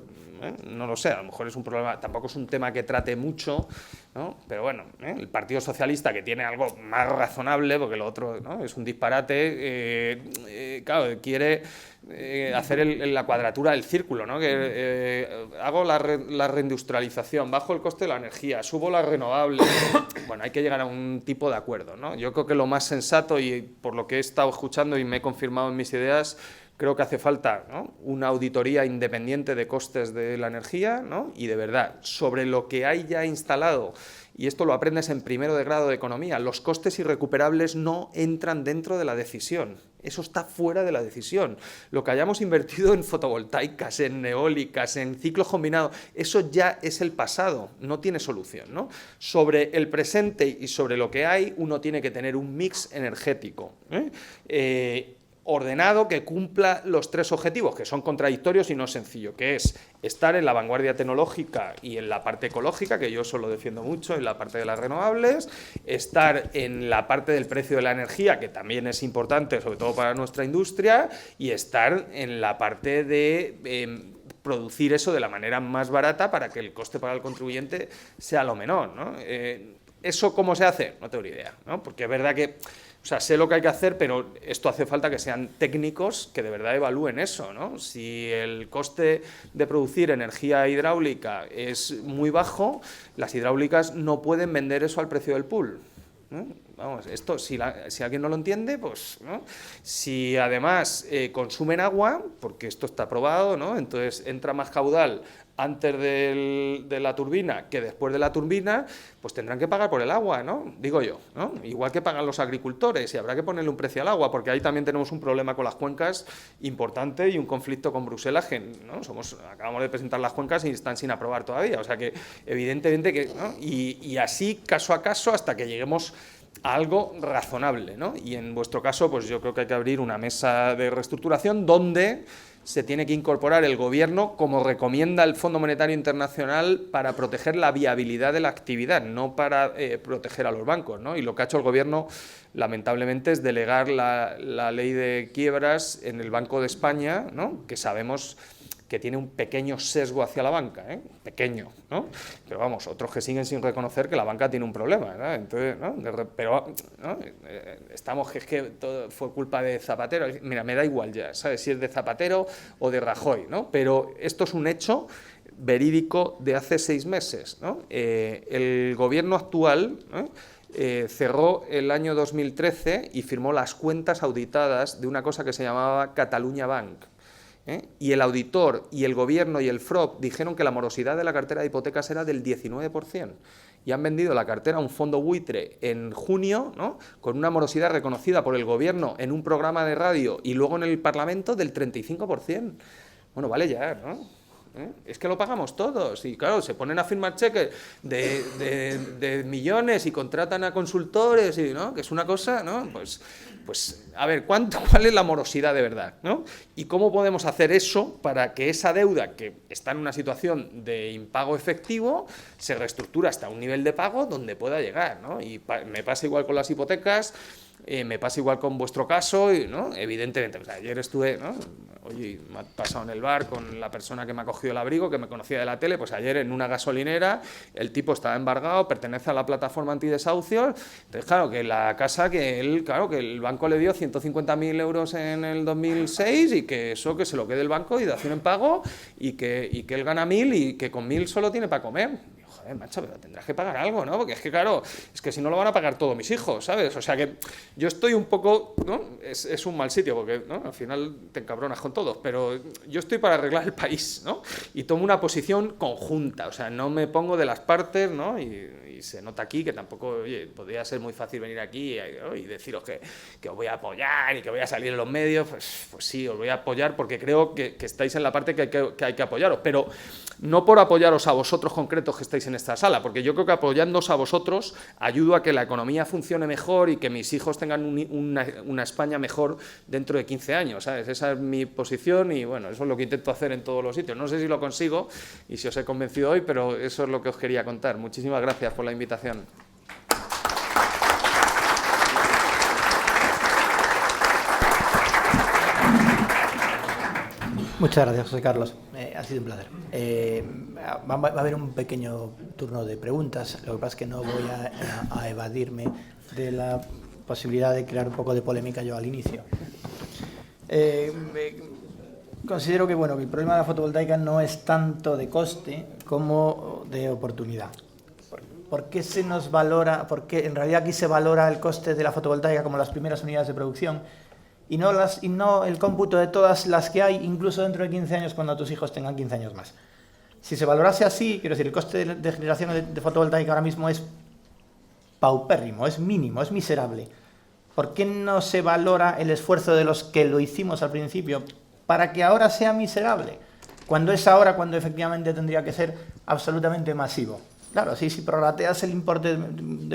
no lo sé, a lo mejor es un problema, tampoco es un tema que trate mucho, ¿no? Pero bueno, el Partido Socialista, que tiene algo más razonable, porque lo otro, ¿no? Es un disparate, claro, quiere hacer la cuadratura del círculo, ¿no? Que hago la reindustrialización, bajo el coste de la energía, subo las renovables. Bueno, hay que llegar a un tipo de acuerdo, ¿no? Yo creo que lo más sensato, y por lo que he estado escuchando y me he confirmado en mis ideas, creo que hace falta, ¿no? Una auditoría independiente de costes de la energía, ¿no? Y de verdad, sobre lo que hay ya instalado, y esto lo aprendes en 1º de grado de economía, los costes irrecuperables no entran dentro de la decisión. Eso está fuera de la decisión. Lo que hayamos invertido en fotovoltaicas, en eólicas, en ciclos combinados, eso ya es el pasado, no tiene solución, ¿no? Sobre el presente y sobre lo que hay, uno tiene que tener un mix energético, ordenado, que cumpla los 3 objetivos, que son contradictorios y no es sencillo, que es estar en la vanguardia tecnológica y en la parte ecológica, que yo eso lo defiendo mucho, en la parte de las renovables, estar en la parte del precio de la energía, que también es importante, sobre todo para nuestra industria, y estar en la parte de producir eso de la manera más barata para que el coste para el contribuyente sea lo menor, ¿no? ¿Eso cómo se hace? No tengo ni idea, ¿no? Porque es verdad que, o sea, sé lo que hay que hacer, pero esto hace falta que sean técnicos que de verdad evalúen eso, ¿no? Si el coste de producir energía hidráulica es muy bajo, las hidráulicas no pueden vender eso al precio del pool, ¿no? Vamos, esto, si alguien no lo entiende, pues, ¿no? Si además consumen agua, porque esto está probado, ¿no? Entonces entra más caudal antes de la turbina que después de la turbina, pues tendrán que pagar por el agua, ¿no? Digo yo, ¿no? Igual que pagan los agricultores, y habrá que ponerle un precio al agua, porque ahí también tenemos un problema con las cuencas importante y un conflicto con Bruselas, que, ¿no? Acabamos de presentar las cuencas y están sin aprobar todavía, o sea que evidentemente que, ¿no? Y así caso a caso hasta que lleguemos a algo razonable, ¿no? Y en vuestro caso, pues yo creo que hay que abrir una mesa de reestructuración donde se tiene que incorporar el Gobierno, como recomienda el Fondo Monetario Internacional, para proteger la viabilidad de la actividad, no para proteger a los bancos, ¿no? Y lo que ha hecho el Gobierno, lamentablemente, es delegar la ley de quiebras en el Banco de España, ¿no? Que sabemos que tiene un pequeño sesgo hacia la banca, pequeño, ¿no? Pero vamos, otros que siguen sin reconocer que la banca tiene un problema, ¿no? Entonces, ¿no? Pero, ¿no? Estamos, que es que todo fue culpa de Zapatero, mira, me da igual ya, ¿sabes? Si es de Zapatero o de Rajoy, ¿no? Pero esto es un hecho verídico de hace 6 meses, ¿no? El gobierno actual, ¿no? Cerró el año 2013 y firmó las cuentas auditadas de una cosa que se llamaba Catalunya Bank. Y el auditor y el gobierno y el FROB dijeron que la morosidad de la cartera de hipotecas era del 19%. Y han vendido la cartera a un fondo buitre en junio, ¿no? Con una morosidad reconocida por el gobierno en un programa de radio y luego en el Parlamento del 35%. Bueno, vale ya, ¿no? Es que lo pagamos todos y claro, se ponen a firmar cheques de millones y contratan a consultores, y, ¿no? Que es una cosa, ¿no? Pues a ver, ¿cuál es la morosidad de verdad, ¿no? Y cómo podemos hacer eso para que esa deuda, que está en una situación de impago efectivo, se reestructure hasta un nivel de pago donde pueda llegar, ¿no? Y me pasa igual con las hipotecas. Me pasa igual con vuestro caso, ¿no? Evidentemente, pues ayer estuve, ¿no? Oye, me ha pasado en el bar con la persona que me ha cogido el abrigo, que me conocía de la tele, pues ayer en una gasolinera, el tipo estaba embargado, pertenece a la plataforma antidesahucios, entonces claro, que la casa que él, claro, que el banco le dio 150.000 euros en el 2006 y que eso que se lo quede el banco y dación en pago y que él gana 1.000 y que con 1.000 solo tiene para comer. Macho, pero tendrás que pagar algo, ¿no? Porque es que, claro, es que si no lo van a pagar todos mis hijos, ¿sabes? O sea que yo estoy un poco, ¿no? Es un mal sitio porque, ¿no? Al final te encabronas con todos, pero yo estoy para arreglar el país, ¿no? Y tomo una posición conjunta, o sea, no me pongo de las partes, ¿no? Y se nota aquí que tampoco, oye, podría ser muy fácil venir aquí y deciros que os voy a apoyar y que voy a salir en los medios, pues sí, os voy a apoyar porque creo que estáis en la parte que hay que apoyaros, pero no por apoyaros a vosotros concretos que estáis en esta sala, porque yo creo que apoyándoos a vosotros ayudo a que la economía funcione mejor y que mis hijos tengan una España mejor dentro de 15 años, ¿sabes? Esa es mi posición y, bueno, eso es lo que intento hacer en todos los sitios. No sé si lo consigo y si os he convencido hoy, pero eso es lo que os quería contar. Muchísimas gracias por la invitación. Muchas gracias, José Carlos. Ha sido un placer. Va a haber un pequeño turno de preguntas. Lo que pasa es que no voy a evadirme de la posibilidad de crear un poco de polémica yo al inicio. Considero que, bueno, que el problema de la fotovoltaica no es tanto de coste como de oportunidad. ¿Por qué se nos valora? Porque en realidad aquí se valora el coste de la fotovoltaica como las primeras unidades de producción y no el cómputo de todas las que hay, incluso dentro de 15 años, cuando tus hijos tengan 15 años más. Si se valorase así, quiero decir, el coste de generación de fotovoltaica ahora mismo es paupérrimo, es mínimo, es miserable. ¿Por qué no se valora el esfuerzo de los que lo hicimos al principio para que ahora sea miserable? Cuando es ahora, cuando efectivamente tendría que ser absolutamente masivo. Claro, si prorrateas el importe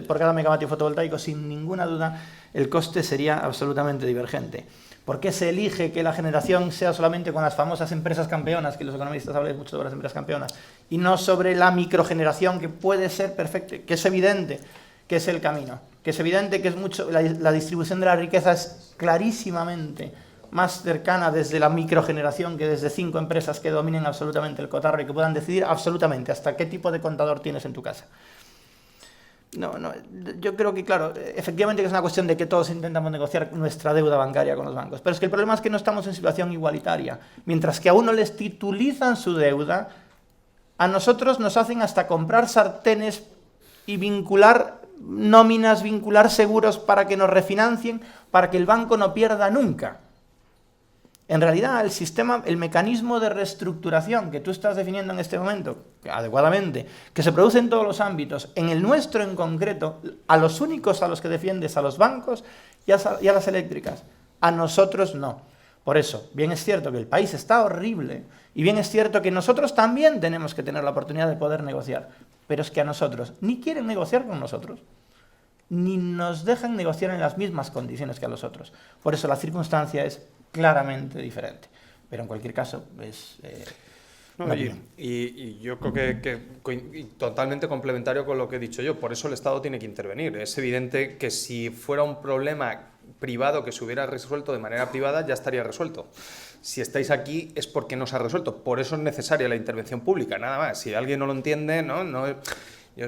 por cada megavatio fotovoltaico, sin ninguna duda, el coste sería absolutamente divergente. ¿Por qué se elige que la generación sea solamente con las famosas empresas campeonas, que los economistas hablan mucho sobre las empresas campeonas, y no sobre la microgeneración, que puede ser perfecta, que es evidente que es el camino, que es evidente que es mucho, la distribución de la riqueza es clarísimamente más cercana desde la microgeneración que desde 5 empresas que dominen absolutamente el cotarro y que puedan decidir absolutamente hasta qué tipo de contador tienes en tu casa. No, yo creo que, claro, efectivamente que es una cuestión de que todos intentamos negociar nuestra deuda bancaria con los bancos, pero es que el problema es que no estamos en situación igualitaria. Mientras que a uno les titulizan su deuda, a nosotros nos hacen hasta comprar sartenes y vincular nóminas, vincular seguros para que nos refinancien, para que el banco no pierda nunca. En realidad, el sistema, el mecanismo de reestructuración que tú estás definiendo en este momento, adecuadamente, que se produce en todos los ámbitos, en el nuestro en concreto, a los únicos a los que defiendes, a los bancos y a las eléctricas, a nosotros no. Por eso, bien es cierto que el país está horrible y bien es cierto que nosotros también tenemos que tener la oportunidad de poder negociar, pero es que a nosotros ni quieren negociar con nosotros, ni nos dejan negociar en las mismas condiciones que a los otros. Por eso la circunstancia es claramente diferente. Pero en cualquier caso es... y yo creo que totalmente complementario con lo que he dicho yo. Por eso el Estado tiene que intervenir. Es evidente que si fuera un problema privado que se hubiera resuelto de manera privada, ya estaría resuelto. Si estáis aquí es porque no se ha resuelto. Por eso es necesaria la intervención pública, nada más. Si alguien no lo entiende, yo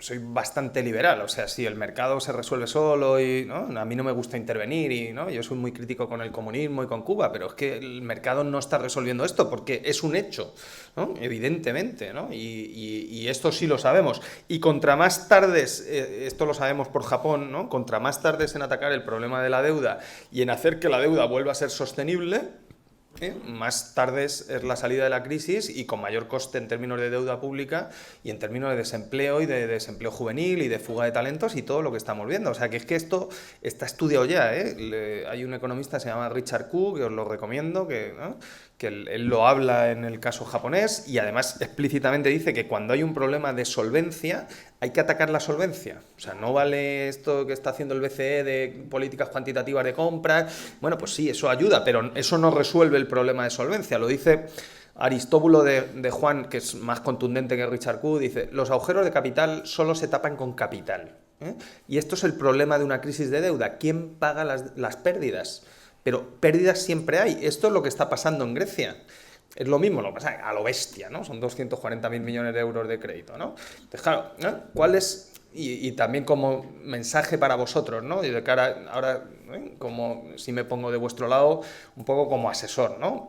soy bastante liberal, o sea, si el mercado se resuelve solo y ¿no? A mí no me gusta intervenir y ¿no? Yo soy muy crítico con el comunismo y con Cuba, pero es que el mercado no está resolviendo esto porque es un hecho, ¿no? Evidentemente, ¿no? Y esto sí lo sabemos. Y contra más tardes, esto lo sabemos por Japón, ¿no? Contra más tardes en atacar el problema de la deuda y en hacer que la deuda vuelva a ser sostenible, más tarde es la salida de la crisis y con mayor coste en términos de deuda pública y en términos de desempleo y de desempleo juvenil y de fuga de talentos y todo lo que estamos viendo. O sea, que es que esto está estudiado ya, hay un economista, se llama Richard Koo, que os lo recomiendo, ¿no? Que él lo habla en el caso japonés y además explícitamente dice que cuando hay un problema de solvencia hay que atacar la solvencia. O sea, no vale esto que está haciendo el BCE de políticas cuantitativas de compra. Bueno, pues sí, eso ayuda, pero eso no resuelve el problema de solvencia. Lo dice Aristóbulo de Juan, que es más contundente que Richard Koo, dice: los agujeros de capital solo se tapan con capital. Y esto es el problema de una crisis de deuda. ¿Quién paga las pérdidas? Pero pérdidas siempre hay. Esto es lo que está pasando en Grecia. Es lo mismo, lo que pasa a lo bestia, ¿no? Son 240.000 millones de euros de crédito, ¿no? Entonces, claro, ¿no? ¿Cuál es...? Y también como mensaje para vosotros, ¿no? Y de cara ahora, como si me pongo de vuestro lado, un poco como asesor, ¿no?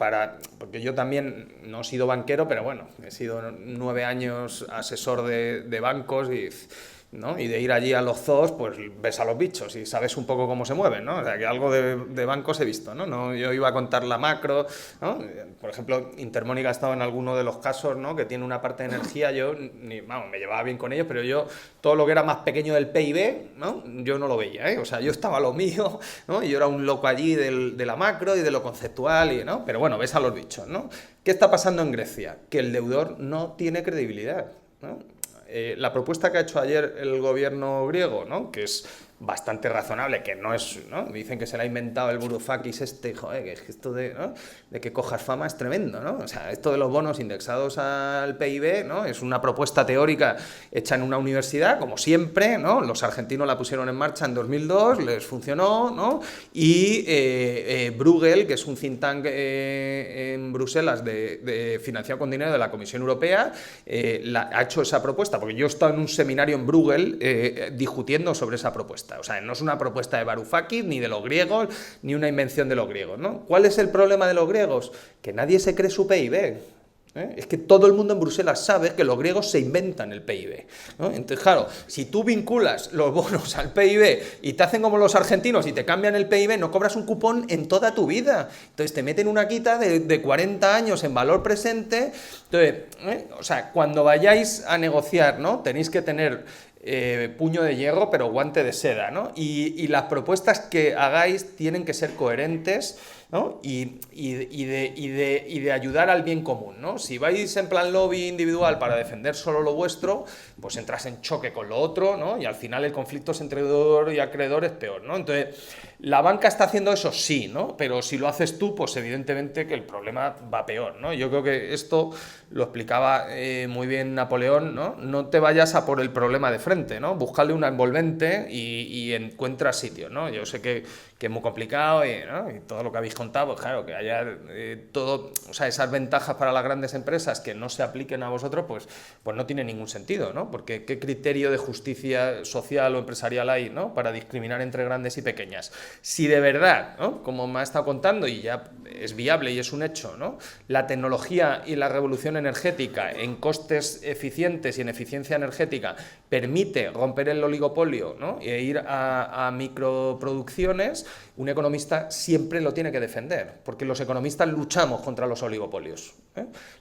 Porque yo también no he sido banquero, pero bueno, he sido 9 años asesor de bancos ¿no? Y de ir allí a los zoos, pues ves a los bichos y sabes un poco cómo se mueven, ¿no? O sea, que algo de bancos he visto, ¿no? Yo iba a contar la macro, ¿no? Por ejemplo, Intermónica ha estado en alguno de los casos, ¿no? Que tiene una parte de energía, yo, me llevaba bien con ellos, pero yo, todo lo que era más pequeño del PIB, ¿no? Yo no lo veía, ¿eh? O sea, yo estaba a lo mío, ¿no? Y yo era un loco allí de la macro y de lo conceptual, ¿no? Pero bueno, ves a los bichos, ¿no? ¿Qué está pasando en Grecia? Que el deudor no tiene credibilidad, ¿no? La propuesta que ha hecho ayer el gobierno griego, ¿no? Que es bastante razonable, que no es, ¿no? Dicen que se la ha inventado el Varoufakis joder, que esto ¿no? De que cojas fama es tremendo, ¿no? O sea, esto de los bonos indexados al PIB, ¿no? Es una propuesta teórica hecha en una universidad, como siempre, ¿no? Los argentinos la pusieron en marcha en 2002, les funcionó, ¿no? Y Bruegel, que es un think tank en Bruselas de financiado con dinero de la Comisión Europea, ha hecho esa propuesta, porque yo he estado en un seminario en Bruegel discutiendo sobre esa propuesta. O sea, no es una propuesta de Varoufakis, ni de los griegos, ni una invención de los griegos, ¿no? ¿Cuál es el problema de los griegos? Que nadie se cree su PIB. Es que todo el mundo en Bruselas sabe que los griegos se inventan el PIB, ¿no? Entonces, claro, si tú vinculas los bonos al PIB y te hacen como los argentinos y te cambian el PIB, no cobras un cupón en toda tu vida. Entonces te meten una quita de 40 años en valor presente. Entonces, o sea, cuando vayáis a negociar, ¿no? Tenéis que tener puño de hierro, pero guante de seda, ¿no? Y las propuestas que hagáis tienen que ser coherentes, ¿no? Y de ayudar al bien común, ¿no? Si vais en plan lobby individual para defender solo lo vuestro, pues entras en choque con lo otro, ¿no? Y al final el conflicto entre deudor y acreedor es peor, ¿no? Entonces, ¿La banca está haciendo eso? Sí, ¿no? Pero si lo haces tú, pues evidentemente que el problema va peor, ¿no? Yo creo que esto lo explicaba muy bien Napoleón, ¿no? No te vayas a por el problema de frente, ¿no? Búscale una envolvente y encuentra sitio, ¿no? Yo sé que es muy complicado ¿no? Y todo lo que habéis contado, pues claro, que haya todo, o sea, esas ventajas para las grandes empresas que no se apliquen a vosotros, pues no tiene ningún sentido, ¿no? Porque ¿qué criterio de justicia social o empresarial hay, ¿no? Para discriminar entre grandes y pequeñas? Si de verdad, ¿no? Como me ha estado contando, y ya es viable y es un hecho, ¿no? La tecnología y la revolución energética en costes eficientes y en eficiencia energética permite romper el oligopolio, ¿no? E ir a microproducciones, un economista siempre lo tiene que defender, porque los economistas luchamos contra los oligopolios.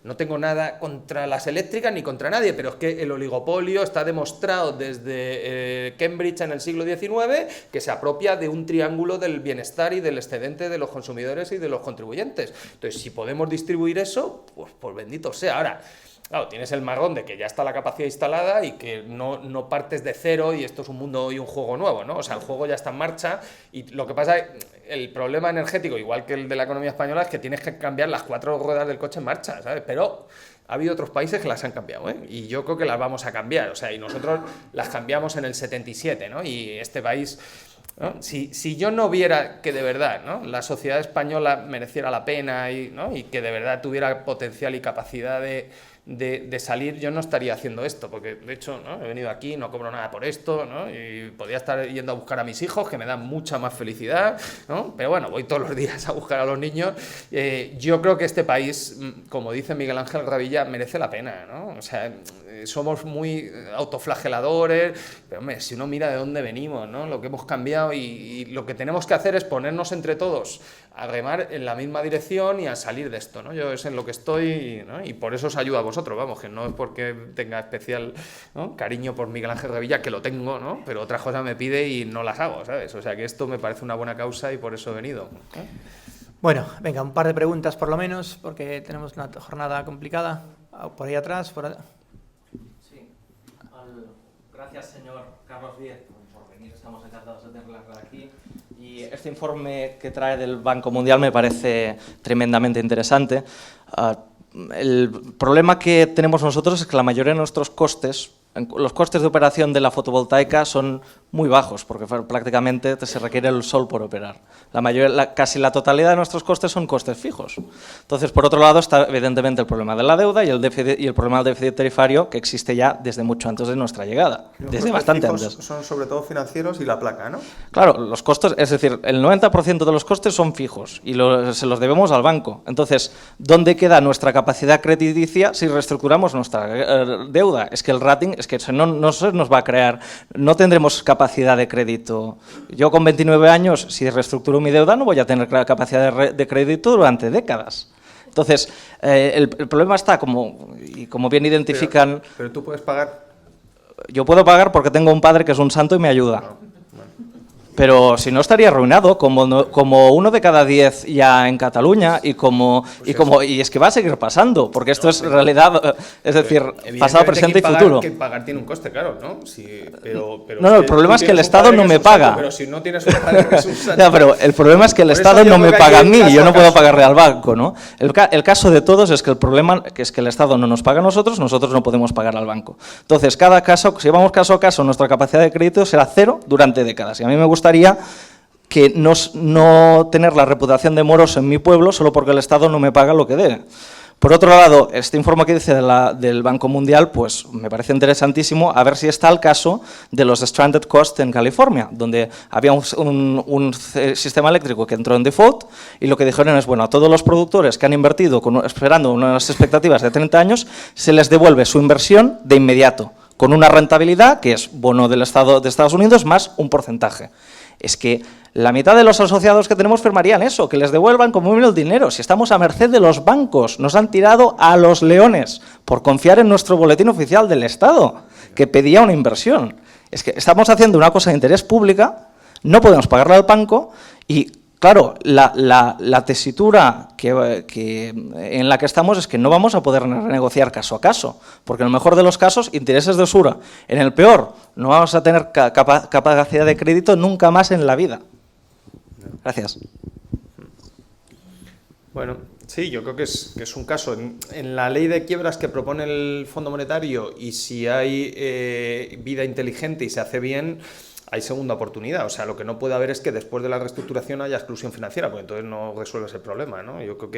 No tengo nada contra las eléctricas ni contra nadie, pero es que el oligopolio está demostrado desde Cambridge en el siglo XIX que se apropia de un triángulo del bienestar y del excedente de los consumidores y de los contribuyentes. Entonces, si podemos distribuir eso, pues bendito sea. Ahora, claro, tienes el marrón de que ya está la capacidad instalada y que no partes de cero y esto es un mundo y un juego nuevo, ¿no? O sea, el juego ya está en marcha y lo que pasa es el problema energético, igual que el de la economía española, es que tienes que cambiar las 4 ruedas del coche en marcha, ¿sabes? Pero ha habido otros países que las han cambiado, ¿eh? Y yo creo que las vamos a cambiar, o sea, y nosotros las cambiamos en el 77, ¿no? Y este país, ¿no? Si yo no viera que de verdad, ¿no? La sociedad española mereciera la pena ¿no? Y que de verdad tuviera potencial y capacidad de salir, yo no estaría haciendo esto, porque de hecho, ¿no? He venido aquí, no cobro nada por esto, ¿no? Y podría estar yendo a buscar a mis hijos, que me dan mucha más felicidad, ¿no? Pero bueno, voy todos los días a buscar a los niños. Yo creo que este país, como dice Miguel Ángel Gravilla, merece la pena, ¿no? O sea, somos muy autoflageladores, pero hombre, si uno mira de dónde venimos, ¿no? Lo que hemos cambiado y lo que tenemos que hacer es ponernos entre todos a remar en la misma dirección y a salir de esto, ¿no? Yo es en lo que estoy, ¿no? Y por eso os ayudo a vosotros, vamos, que no es porque tenga especial, ¿no? Cariño por Miguel Ángel Revilla, que lo tengo, ¿no? Pero otras cosas me pide y no las hago, ¿sabes? O sea que esto me parece una buena causa y por eso he venido, ¿eh? Bueno, venga, un par de preguntas por lo menos, porque tenemos una jornada complicada. Por ahí atrás, por allá. Sí. Gracias, señor Carlos Díez, por venir. Estamos encantados de tenerla aquí. Y este informe que trae del Banco Mundial me parece tremendamente interesante. El problema que tenemos nosotros es que la mayoría de nuestros costes, los costes de operación de la fotovoltaica son muy bajos, porque prácticamente se requiere el sol por operar. Casi la totalidad de nuestros costes son costes fijos. Entonces, por otro lado, está evidentemente el problema de la deuda y el problema del déficit tarifario, que existe ya desde mucho antes de nuestra llegada, desde bastante antes. Son sobre todo financieros y la placa, ¿no? Claro, los costes, es decir, el 90% de los costes son fijos y se los debemos al banco. Entonces, ¿dónde queda nuestra capacidad crediticia si reestructuramos nuestra deuda? Es que el rating, es que no se nos va a crear, no tendremos capacidad de crédito. Yo con 29 años, si reestructuro mi deuda, no voy a tener capacidad de crédito durante décadas. Entonces, el problema está, como bien identifican... Pero tú puedes pagar... Yo puedo pagar porque tengo un padre que es un santo y me ayuda. Pero si no estaría arruinado, como 1 de cada 10 ya en Cataluña y es que va a seguir pasando, porque esto es realidad, es decir, pasado, presente y futuro. Que pagar tiene un coste, claro, ¿no? Sí, pero no, el problema es que el Estado no me paga. Pero si no tienes un padre que es un santo. Ya, pero el problema es que el Estado no me paga a mí y yo no puedo pagarle al banco, ¿no? El caso de todos es que el problema es que el Estado no nos paga a nosotros no podemos pagar al banco. Entonces, cada caso, si vamos caso a caso, nuestra capacidad de crédito será 0 durante décadas. Y a mí me gustaría que no tener la reputación de moroso en mi pueblo solo porque el Estado no me paga lo que debe. Por otro lado, este informe que dice del Banco Mundial, pues me parece interesantísimo, a ver si está el caso de los stranded costs en California, donde había un sistema eléctrico que entró en default y lo que dijeron es, bueno, a todos los productores que han invertido esperando unas expectativas de 30 años, se les devuelve su inversión de inmediato, con una rentabilidad que es bono del Estado de Estados Unidos más un porcentaje. Es que la mitad de los asociados que tenemos firmarían eso, que les devuelvan como mínimo el dinero. Si estamos a merced de los bancos, nos han tirado a los leones por confiar en nuestro boletín oficial del Estado, que pedía una inversión. Es que estamos haciendo una cosa de interés pública, no podemos pagarle al banco y, claro, la tesitura en la que estamos es que no vamos a poder negociar caso a caso, porque en el mejor de los casos, intereses de usura. En el peor, no vamos a tener capacidad de crédito nunca más en la vida. Gracias. Bueno, sí, yo creo que es un caso. En la ley de quiebras que propone el Fondo Monetario, y si hay vida inteligente y se hace bien, hay segunda oportunidad. O sea, lo que no puede haber es que después de la reestructuración haya exclusión financiera, porque entonces no resuelves el problema, ¿no? Yo creo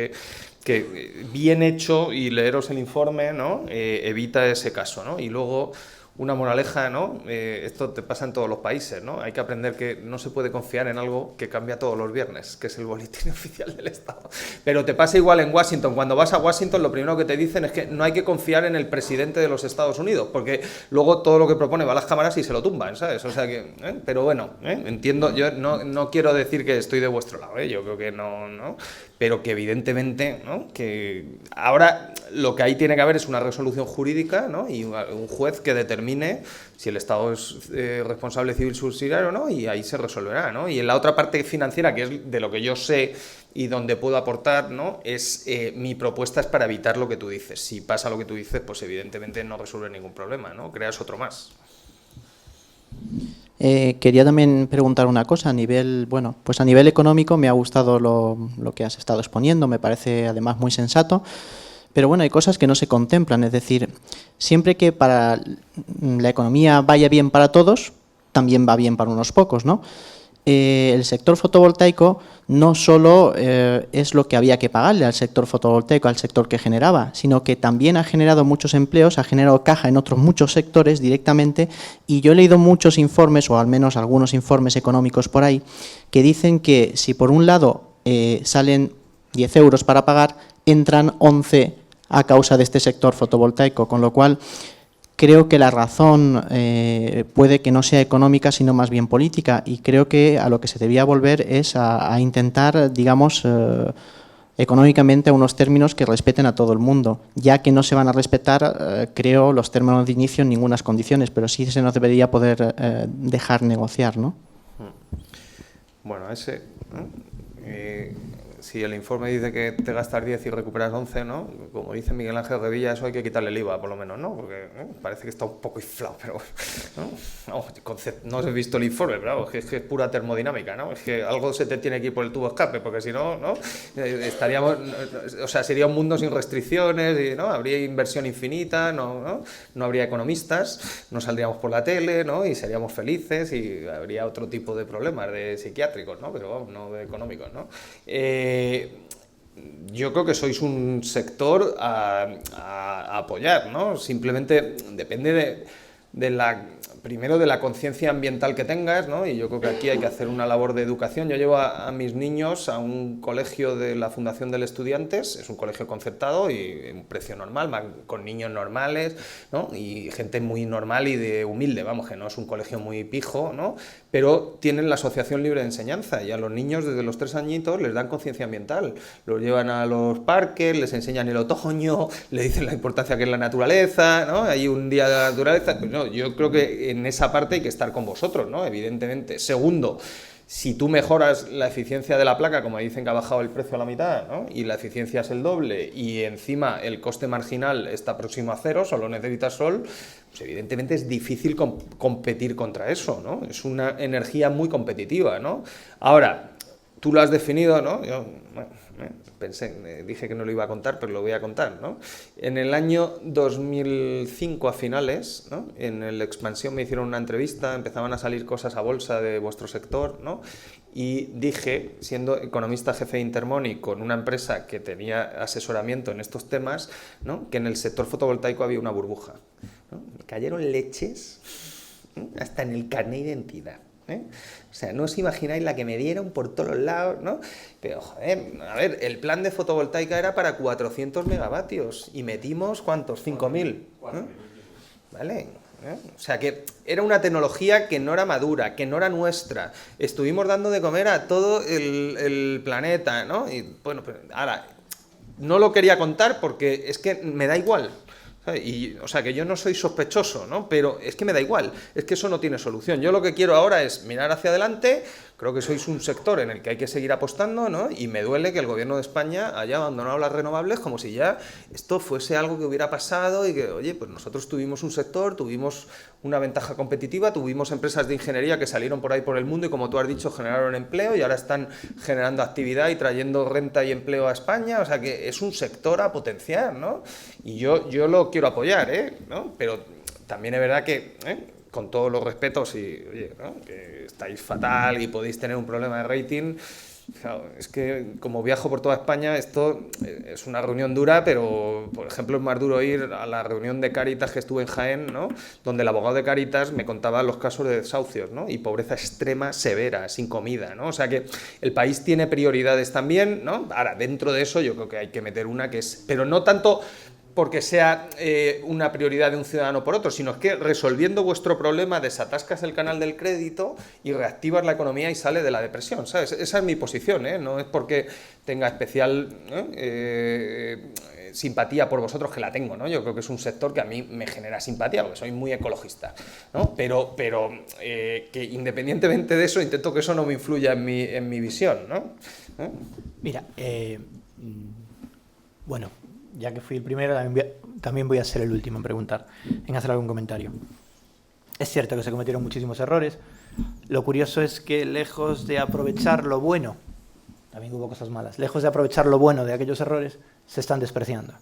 que bien hecho, y leeros el informe, ¿no? Evita ese caso, ¿no? Y luego, una moraleja, ¿no? Esto te pasa en todos los países, ¿no? Hay que aprender que no se puede confiar en algo que cambia todos los viernes, que es el boletín oficial del Estado. Pero te pasa igual en Washington. Cuando vas a Washington, lo primero que te dicen es que no hay que confiar en el presidente de los Estados Unidos, porque luego todo lo que propone va a las cámaras y se lo tumban, ¿sabes? O sea que, pero bueno, entiendo, yo no quiero decir que estoy de vuestro lado, yo creo que no, pero que evidentemente, ¿no? Que ahora lo que ahí tiene que haber es una resolución jurídica, ¿no? Y un juez que determine si el Estado es responsable civil subsidiario o no, y ahí se resolverá, ¿no? Y en la otra parte financiera, que es de lo que yo sé y donde puedo aportar, ¿no? Es mi propuesta es para evitar lo que tú dices. Si pasa lo que tú dices, pues evidentemente no resuelve ningún problema, ¿no? Creas otro más. Quería también preguntar una cosa a nivel, bueno, pues a nivel económico me ha gustado lo que has estado exponiendo, me parece además muy sensato, pero bueno, hay cosas que no se contemplan, es decir, siempre que para la economía vaya bien para todos, también va bien para unos pocos, ¿no? El sector fotovoltaico no solo es lo que había que pagarle al sector fotovoltaico, al sector que generaba, sino que también ha generado muchos empleos, ha generado caja en otros muchos sectores directamente, y yo he leído muchos informes, o al menos algunos informes económicos por ahí, que dicen que si por un lado salen 10 euros para pagar, entran 11 a causa de este sector fotovoltaico, con lo cual creo que la razón puede que no sea económica, sino más bien política, y creo que a lo que se debía volver es a intentar, digamos, económicamente a unos términos que respeten a todo el mundo, ya que no se van a respetar, creo, los términos de inicio en ninguna condiciones, pero sí se nos debería poder dejar negociar, ¿no? Bueno, si el informe dice que te gastas 10 y recuperas 11, ¿no? Como dice Miguel Ángel Revilla, eso hay que quitarle el IVA, por lo menos, ¿no? Porque parece que está un poco inflado, pero no os he visto el informe, pero es que es pura termodinámica, ¿no? Es que algo se te tiene que ir por el tubo escape, porque si no, estaríamos, o sea, sería un mundo sin restricciones, y, ¿no? Habría inversión infinita, no habría economistas, no saldríamos por la tele, ¿no? Y seríamos felices, y habría otro tipo de problemas de psiquiátricos, ¿no? Pero vamos, no de económicos, ¿no? Yo creo que sois un sector a apoyar, ¿no? Simplemente depende primero de la conciencia ambiental que tengas, ¿no? Y yo creo que aquí hay que hacer una labor de educación. Yo llevo a mis niños a un colegio de la Fundación del Estudiantes, es un colegio concertado y un precio normal, van con niños normales, ¿no? Y gente muy normal y de humilde, vamos, que no es un colegio muy pijo, ¿no? Pero tienen la Asociación Libre de Enseñanza, y a los niños desde los 3 añitos les dan conciencia ambiental, los llevan a los parques, les enseñan el otoño, les dicen la importancia que es la naturaleza, ¿no? Hay un día de la naturaleza, pues no, yo creo que en esa parte hay que estar con vosotros, ¿no? Evidentemente. Segundo, si tú mejoras la eficiencia de la placa, como dicen que ha bajado el precio a la mitad, ¿no? Y la eficiencia es el doble, y encima el coste marginal está próximo a cero, solo necesitas sol, pues evidentemente es difícil competir contra eso, ¿no? Es una energía muy competitiva, ¿no? Ahora, tú lo has definido, ¿no? Yo, dije que no lo iba a contar, pero lo voy a contar, ¿no? En el año 2005 a finales, ¿no? En el Expansión me hicieron una entrevista, empezaban a salir cosas a bolsa de vuestro sector, ¿no? Y dije, siendo economista jefe de Intermoney con una empresa que tenía asesoramiento en estos temas, ¿no? Que en el sector fotovoltaico había una burbuja, ¿no? Me cayeron leches, ¿no? Hasta en el carnet de identidad. O sea, no os imagináis la que me dieron por todos lados, ¿no? Pero, joder, a ver, el plan de fotovoltaica era para 400 megavatios y metimos, ¿cuántos? 5.000. ¿Vale? O sea, que era una tecnología que no era madura, que no era nuestra. Estuvimos dando de comer a todo el planeta, ¿no? Y bueno, pues, ahora, no lo quería contar porque es que me da igual. ¿sabes? Y, o sea, que yo no soy sospechoso, ¿no? Pero es que me da igual, es que eso no tiene solución. Yo lo que quiero ahora es mirar hacia adelante. Creo que sois un sector en el que hay que seguir apostando, ¿no? Y me duele que el gobierno de España haya abandonado las renovables como si ya esto fuese algo que hubiera pasado y que, oye, pues nosotros tuvimos un sector, tuvimos una ventaja competitiva, tuvimos empresas de ingeniería que salieron por ahí por el mundo y, como tú has dicho, generaron empleo y ahora están generando actividad y trayendo renta y empleo a España. O sea, que es un sector a potenciar, ¿no? Y yo lo quiero apoyar, ¿no? Pero también es verdad que, con todos los respetos, y oye, ¿no? Que estáis fatal y podéis tener un problema de rating. Claro, es que como viajo por toda España, esto es una reunión dura, pero por ejemplo es más duro ir a la reunión de Cáritas que estuve en Jaén, ¿no? Donde el abogado de Cáritas me contaba los casos de desahucios, ¿no? Y pobreza extrema severa, sin comida, ¿no? O sea que el país tiene prioridades también, ¿no? Ahora, dentro de eso yo creo que hay que meter una que es, pero no tanto porque sea una prioridad de un ciudadano por otro, sino es que resolviendo vuestro problema desatascas el canal del crédito y reactivas la economía y sale de la depresión, ¿sabes? Esa es mi posición, ¿eh? No es porque tenga especial simpatía por vosotros, que la tengo, ¿no? Yo creo que es un sector que a mí me genera simpatía, porque soy muy ecologista, ¿no? Pero que independientemente de eso, intento que eso no me influya en mi visión, ¿no? Mira, bueno, ya que fui el primero, también voy a ser el último en preguntar, en hacer algún comentario. Es cierto que se cometieron muchísimos errores. Lo curioso es que, lejos de aprovechar lo bueno, también hubo cosas malas, lejos de aprovechar lo bueno de aquellos errores, se están despreciando.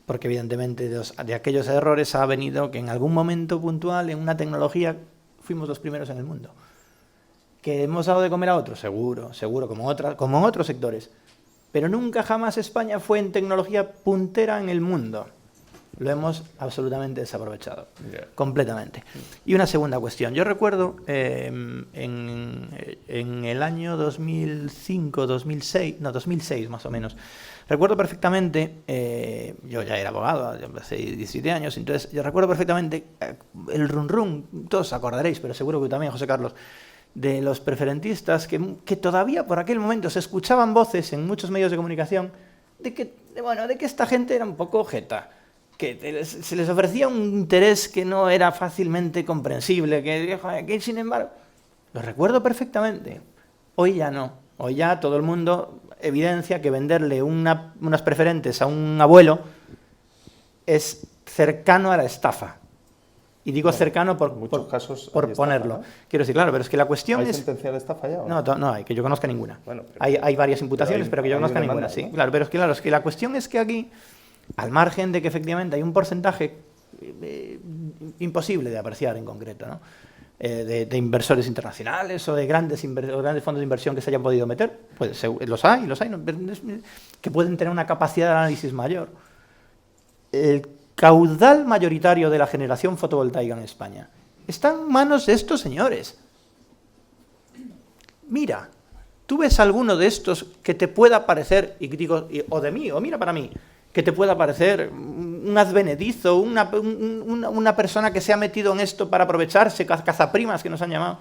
Porque evidentemente de aquellos errores ha venido que en algún momento puntual, en una tecnología, fuimos los primeros en el mundo. ¿Que hemos dado de comer a otros? Seguro, como en otros sectores. Pero nunca jamás España fue en tecnología puntera en el mundo. Lo hemos absolutamente desaprovechado, completamente. Y una segunda cuestión. Yo recuerdo en el año 2006 más o menos. Recuerdo perfectamente, yo ya era abogado, hace 17 años, entonces yo recuerdo perfectamente el run, todos os acordaréis, pero seguro que también, José Carlos, de los preferentistas que todavía por aquel momento se escuchaban voces en muchos medios de comunicación de que esta gente era un poco jeta, que se les ofrecía un interés que no era fácilmente comprensible, que sin embargo, lo recuerdo perfectamente. Hoy ya no, hoy ya todo el mundo evidencia que venderle unas preferentes a un abuelo es cercano a la estafa. Y digo cercano por ponerlo. ¿No? Quiero decir, claro, pero es que la cuestión ¿Hay es... sentencia de estafa ya? No hay, que yo conozca ninguna. Bueno, hay varias imputaciones, pero que yo conozca ninguna, demanda, sí. ¿no? Claro, pero es que la cuestión es que aquí, al margen de que efectivamente hay un porcentaje imposible de apreciar en concreto, ¿no? De inversores internacionales o de grandes fondos de inversión que se hayan podido meter, pues los hay, ¿no? Que pueden tener una capacidad de análisis mayor. El caudal mayoritario de la generación fotovoltaica en España está en manos de estos señores. Mira, tú ves alguno de estos que te pueda parecer, y digo, o de mí, o mira para mí, que te pueda parecer un advenedizo, una persona que se ha metido en esto para aprovecharse, cazaprimas que nos han llamado.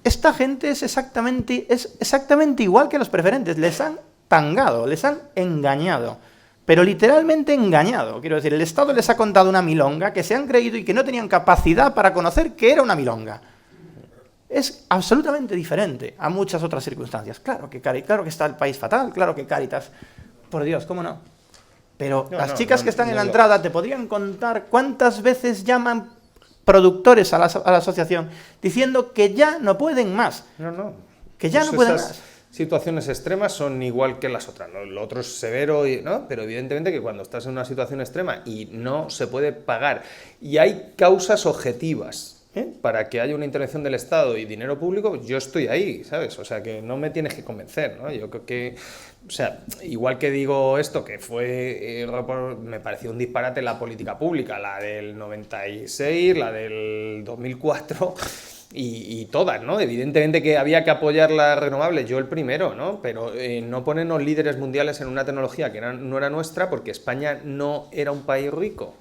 Esta gente es exactamente igual que los preferentes, les han tangado, les han engañado. Pero literalmente engañado. Quiero decir, el Estado les ha contado una milonga que se han creído y que no tenían capacidad para conocer que era una milonga. Es absolutamente diferente a muchas otras circunstancias. Claro que está el país fatal, claro que Cáritas, por Dios, ¿cómo no? Pero las chicas que están en la entrada te podrían contar cuántas veces llaman productores a la asociación diciendo que ya no pueden más. Que ya no pueden más. Situaciones extremas son igual que las otras, ¿no? Lo otro es severo, ¿no? Pero evidentemente que cuando estás en una situación extrema y no se puede pagar y hay causas objetivas para que haya una intervención del Estado y dinero público, yo estoy ahí, ¿sabes? O sea, que no me tienes que convencer, ¿no? Yo creo que, o sea, igual que digo esto, que fue, me pareció un disparate la política pública, la del 96, la del 2004... Y todas, ¿no? Evidentemente que había que apoyar las renovables, yo el primero, ¿no? Pero no ponernos líderes mundiales en una tecnología que no era nuestra porque España no era un país rico.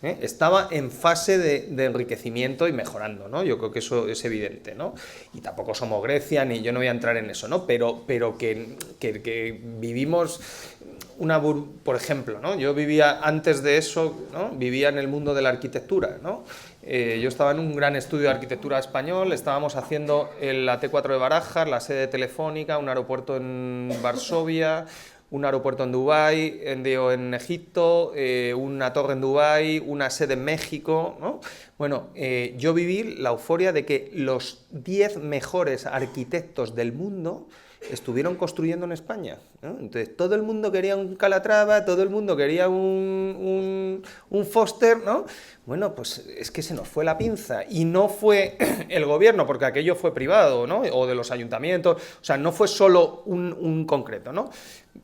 Estaba en fase de enriquecimiento y mejorando, ¿no? Yo creo que eso es evidente, ¿no? Y tampoco somos Grecia, ni yo no voy a entrar en eso, ¿no? Pero que vivimos por ejemplo, ¿no? Yo vivía antes de eso, ¿no? Vivía en el mundo de la arquitectura, ¿no? Yo estaba en un gran estudio de arquitectura español, estábamos haciendo la T4 de Barajas, la sede telefónica, un aeropuerto en Varsovia, un aeropuerto en Dubái, en Egipto, una torre en Dubái, una sede en México, ¿no? Bueno, yo viví la euforia de que los 10 mejores arquitectos del mundo estuvieron construyendo en España, ¿no? Entonces todo el mundo quería un Calatrava, todo el mundo quería un Foster, ¿no? Bueno, pues es que se nos fue la pinza y no fue el gobierno, porque aquello fue privado, ¿no? O de los ayuntamientos, o sea, no fue solo un concreto, ¿no?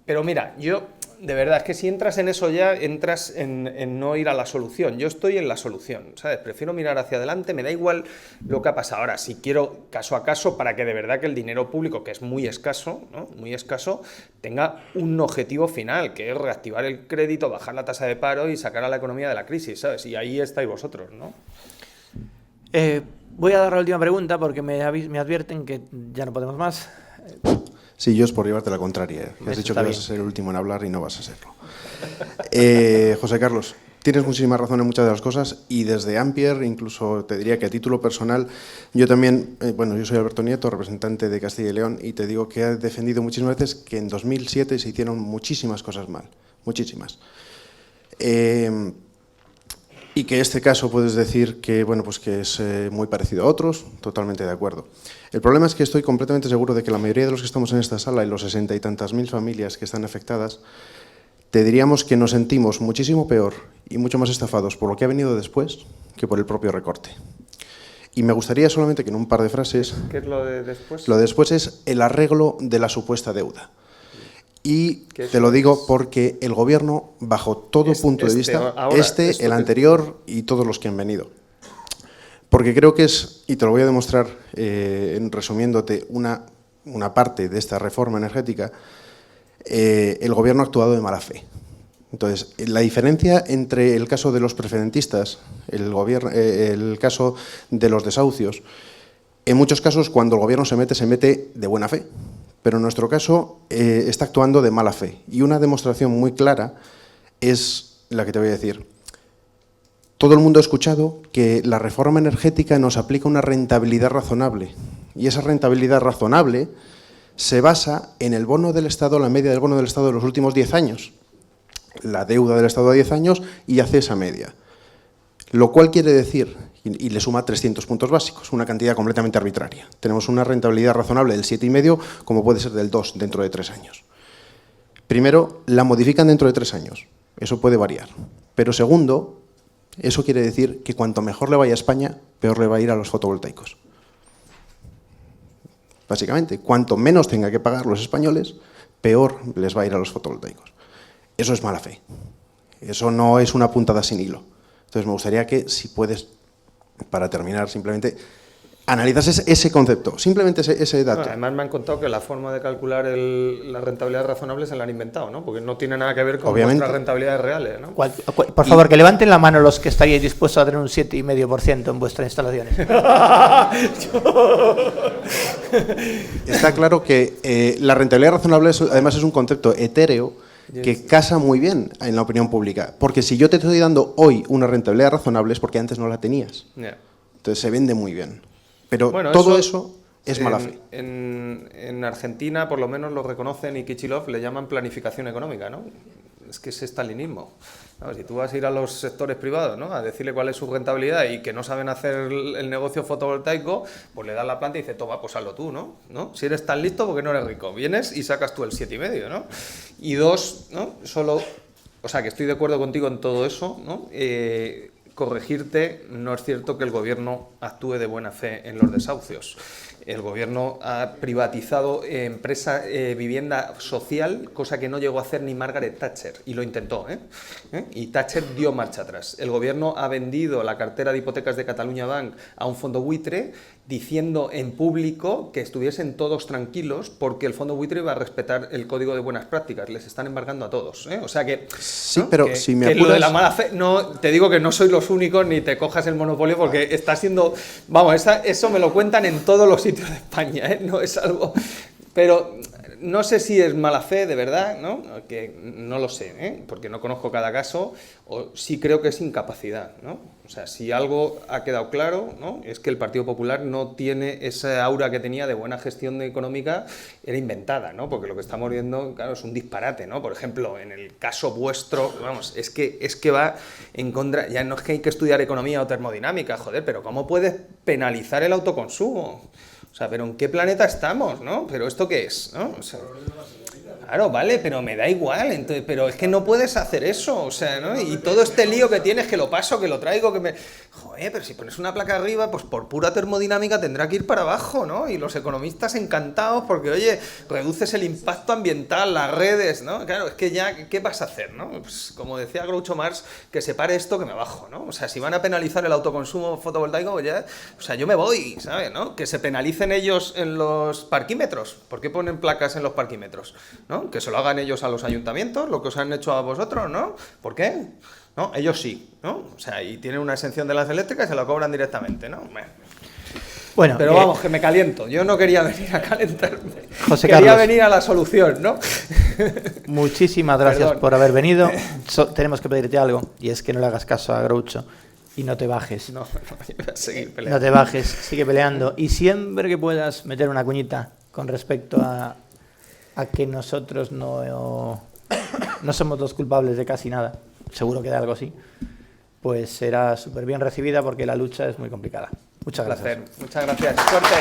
Pero mira, yo, de verdad, es que si entras en eso ya, entras en no ir a la solución. Yo estoy en la solución, ¿sabes? Prefiero mirar hacia adelante, me da igual lo que ha pasado. Ahora, si quiero caso a caso, para que de verdad que el dinero público, que es muy escaso, ¿no? Muy escaso, tenga un objetivo final, que es reactivar el crédito, bajar la tasa de paro y sacar a la economía de la crisis, ¿sabes? Y ahí estáis vosotros, ¿no? Voy a dar la última pregunta porque me advierten que ya no podemos más. Sí, yo es por llevarte la contraria. Has dicho que vas a ser el último en hablar y no vas a serlo. José Carlos, tienes muchísima razón en muchas de las cosas y desde Ampier, incluso te diría que a título personal, yo también, yo soy Alberto Nieto, representante de Castilla y León, y te digo que he defendido muchísimas veces que en 2007 se hicieron muchísimas cosas mal, muchísimas. Y que este caso puedes decir que, pues que es muy parecido a otros, totalmente de acuerdo. El problema es que estoy completamente seguro de que la mayoría de los que estamos en esta sala y los 60 y tantas mil familias que están afectadas, te diríamos que nos sentimos muchísimo peor y mucho más estafados por lo que ha venido después que por el propio recorte. Y me gustaría solamente que en un par de frases... ¿Qué es lo de después? Lo de después es el arreglo de la supuesta deuda. Y te lo digo porque el gobierno, bajo todo punto de vista, el anterior y todos los que han venido, porque creo que es, y te lo voy a demostrar resumiéndote una parte de esta reforma energética, el gobierno ha actuado de mala fe. Entonces, la diferencia entre el caso de los preferentistas, el caso de los desahucios, en muchos casos cuando el gobierno se mete de buena fe. Pero en nuestro caso está actuando de mala fe. Y una demostración muy clara es la que te voy a decir. Todo el mundo ha escuchado que la reforma energética nos aplica una rentabilidad razonable. Y esa rentabilidad razonable se basa en el bono del Estado, la media del bono del Estado de los últimos 10 años. La deuda del Estado a 10 años y hace esa media. Lo cual quiere decir, y le suma 300 puntos básicos, una cantidad completamente arbitraria. Tenemos una rentabilidad razonable del 7,5, como puede ser del 2 dentro de 3 años. Primero, la modifican dentro de 3 años. Eso puede variar. Pero segundo, eso quiere decir que cuanto mejor le vaya a España, peor le va a ir a los fotovoltaicos. Básicamente, cuanto menos tenga que pagar los españoles, peor les va a ir a los fotovoltaicos. Eso es mala fe. Eso no es una puntada sin hilo. Entonces me gustaría que, si puedes, para terminar, simplemente analizas ese concepto, simplemente ese dato. Bueno, además me han contado que la forma de calcular la rentabilidad razonable se la han inventado, ¿no? Porque no tiene nada que ver con nuestras rentabilidades reales, ¿no? Por favor, que levanten la mano los que estaríais dispuestos a tener un 7,5% en vuestras instalaciones. Está claro que la rentabilidad razonable además es un concepto etéreo que casa muy bien en la opinión pública. Porque si yo te estoy dando hoy una rentabilidad razonable es porque antes no la tenías. Yeah. Entonces se vende muy bien. Pero bueno, todo eso es mala fe. En Argentina por lo menos lo reconocen y Kichilov le llaman planificación económica, ¿no? Es que es estalinismo. ¿No? Si tú vas a ir a los sectores privados, ¿no? A decirle cuál es su rentabilidad y que no saben hacer el negocio fotovoltaico, pues le das la planta y dices, toma, pues hazlo tú, ¿no? Si eres tan listo, porque no eres rico. Vienes y sacas tú el 7,5, ¿no? Y dos, ¿no? O sea, que estoy de acuerdo contigo en todo eso, ¿no? Corregirte, no es cierto que el gobierno actúe de buena fe en los desahucios. el gobierno ha privatizado vivienda social, cosa que no llegó a hacer ni Margaret Thatcher, y lo intentó, y Thatcher dio marcha atrás. El gobierno ha vendido la cartera de hipotecas de Catalunya Bank a un fondo buitre, diciendo en público que estuviesen todos tranquilos porque el fondo buitre iba a respetar el código de buenas prácticas. Les están embargando a todos, O sea que... Sí, ¿no? pero que, si me que apuras... lo de la mala fe, no, te digo que no sois los únicos ni te cojas el monopolio porque está siendo... Vamos, eso me lo cuentan en todos los sitios de España, No es algo... Pero no sé si es mala fe, de verdad, ¿no? Que no lo sé, porque no conozco cada caso, o sí creo que es incapacidad, ¿no? O sea, si algo ha quedado claro, ¿no? Es que el Partido Popular no tiene esa aura que tenía de buena gestión económica, era inventada, ¿no? Porque lo que estamos viendo, claro, es un disparate, ¿no? Por ejemplo, en el caso vuestro, vamos, es que va en contra, ya no es que hay que estudiar economía o termodinámica, joder, pero ¿cómo puedes penalizar el autoconsumo? O sea, ¿pero en qué planeta estamos, no? ¿Pero esto qué es, no? O sea, claro, vale, pero me da igual, entonces, pero es que no puedes hacer eso, o sea, ¿no? Y todo este lío que tienes, que lo paso, que lo traigo, que me... Joder, pero si pones una placa arriba, pues por pura termodinámica tendrá que ir para abajo, ¿no? Y los economistas encantados porque, oye, reduces el impacto ambiental, las redes, ¿no? Claro, es que ya, ¿qué vas a hacer, no? Pues como decía Groucho Marx, que se pare esto, que me bajo, ¿no? O sea, si van a penalizar el autoconsumo fotovoltaico, pues ya, o sea, yo me voy, ¿sabes, no? Que se penalicen ellos en los parquímetros. ¿Por qué ponen placas en los parquímetros? ¿No? Que se lo hagan ellos a los ayuntamientos, lo que os han hecho a vosotros, ¿no? ¿Por qué? ¿No? Ellos sí, ¿no? O sea, y tienen una exención de las eléctricas y se la cobran directamente, ¿no? Bueno, pero vamos, que me caliento. Yo no quería venir a calentarme. José Quería Carlos, venir a la solución, ¿no? Muchísimas gracias Perdón. por haber venido. Tenemos que pedirte algo, y es que no le hagas caso a Groucho y no te bajes. No, yo voy a seguir peleando. No te bajes, sigue peleando. Y siempre que puedas meter una cuñita con respecto a que nosotros no somos los culpables de casi nada, seguro que de algo sí, pues será súper bien recibida porque la lucha es muy complicada. Muchas gracias. Muchas gracias. Suerte.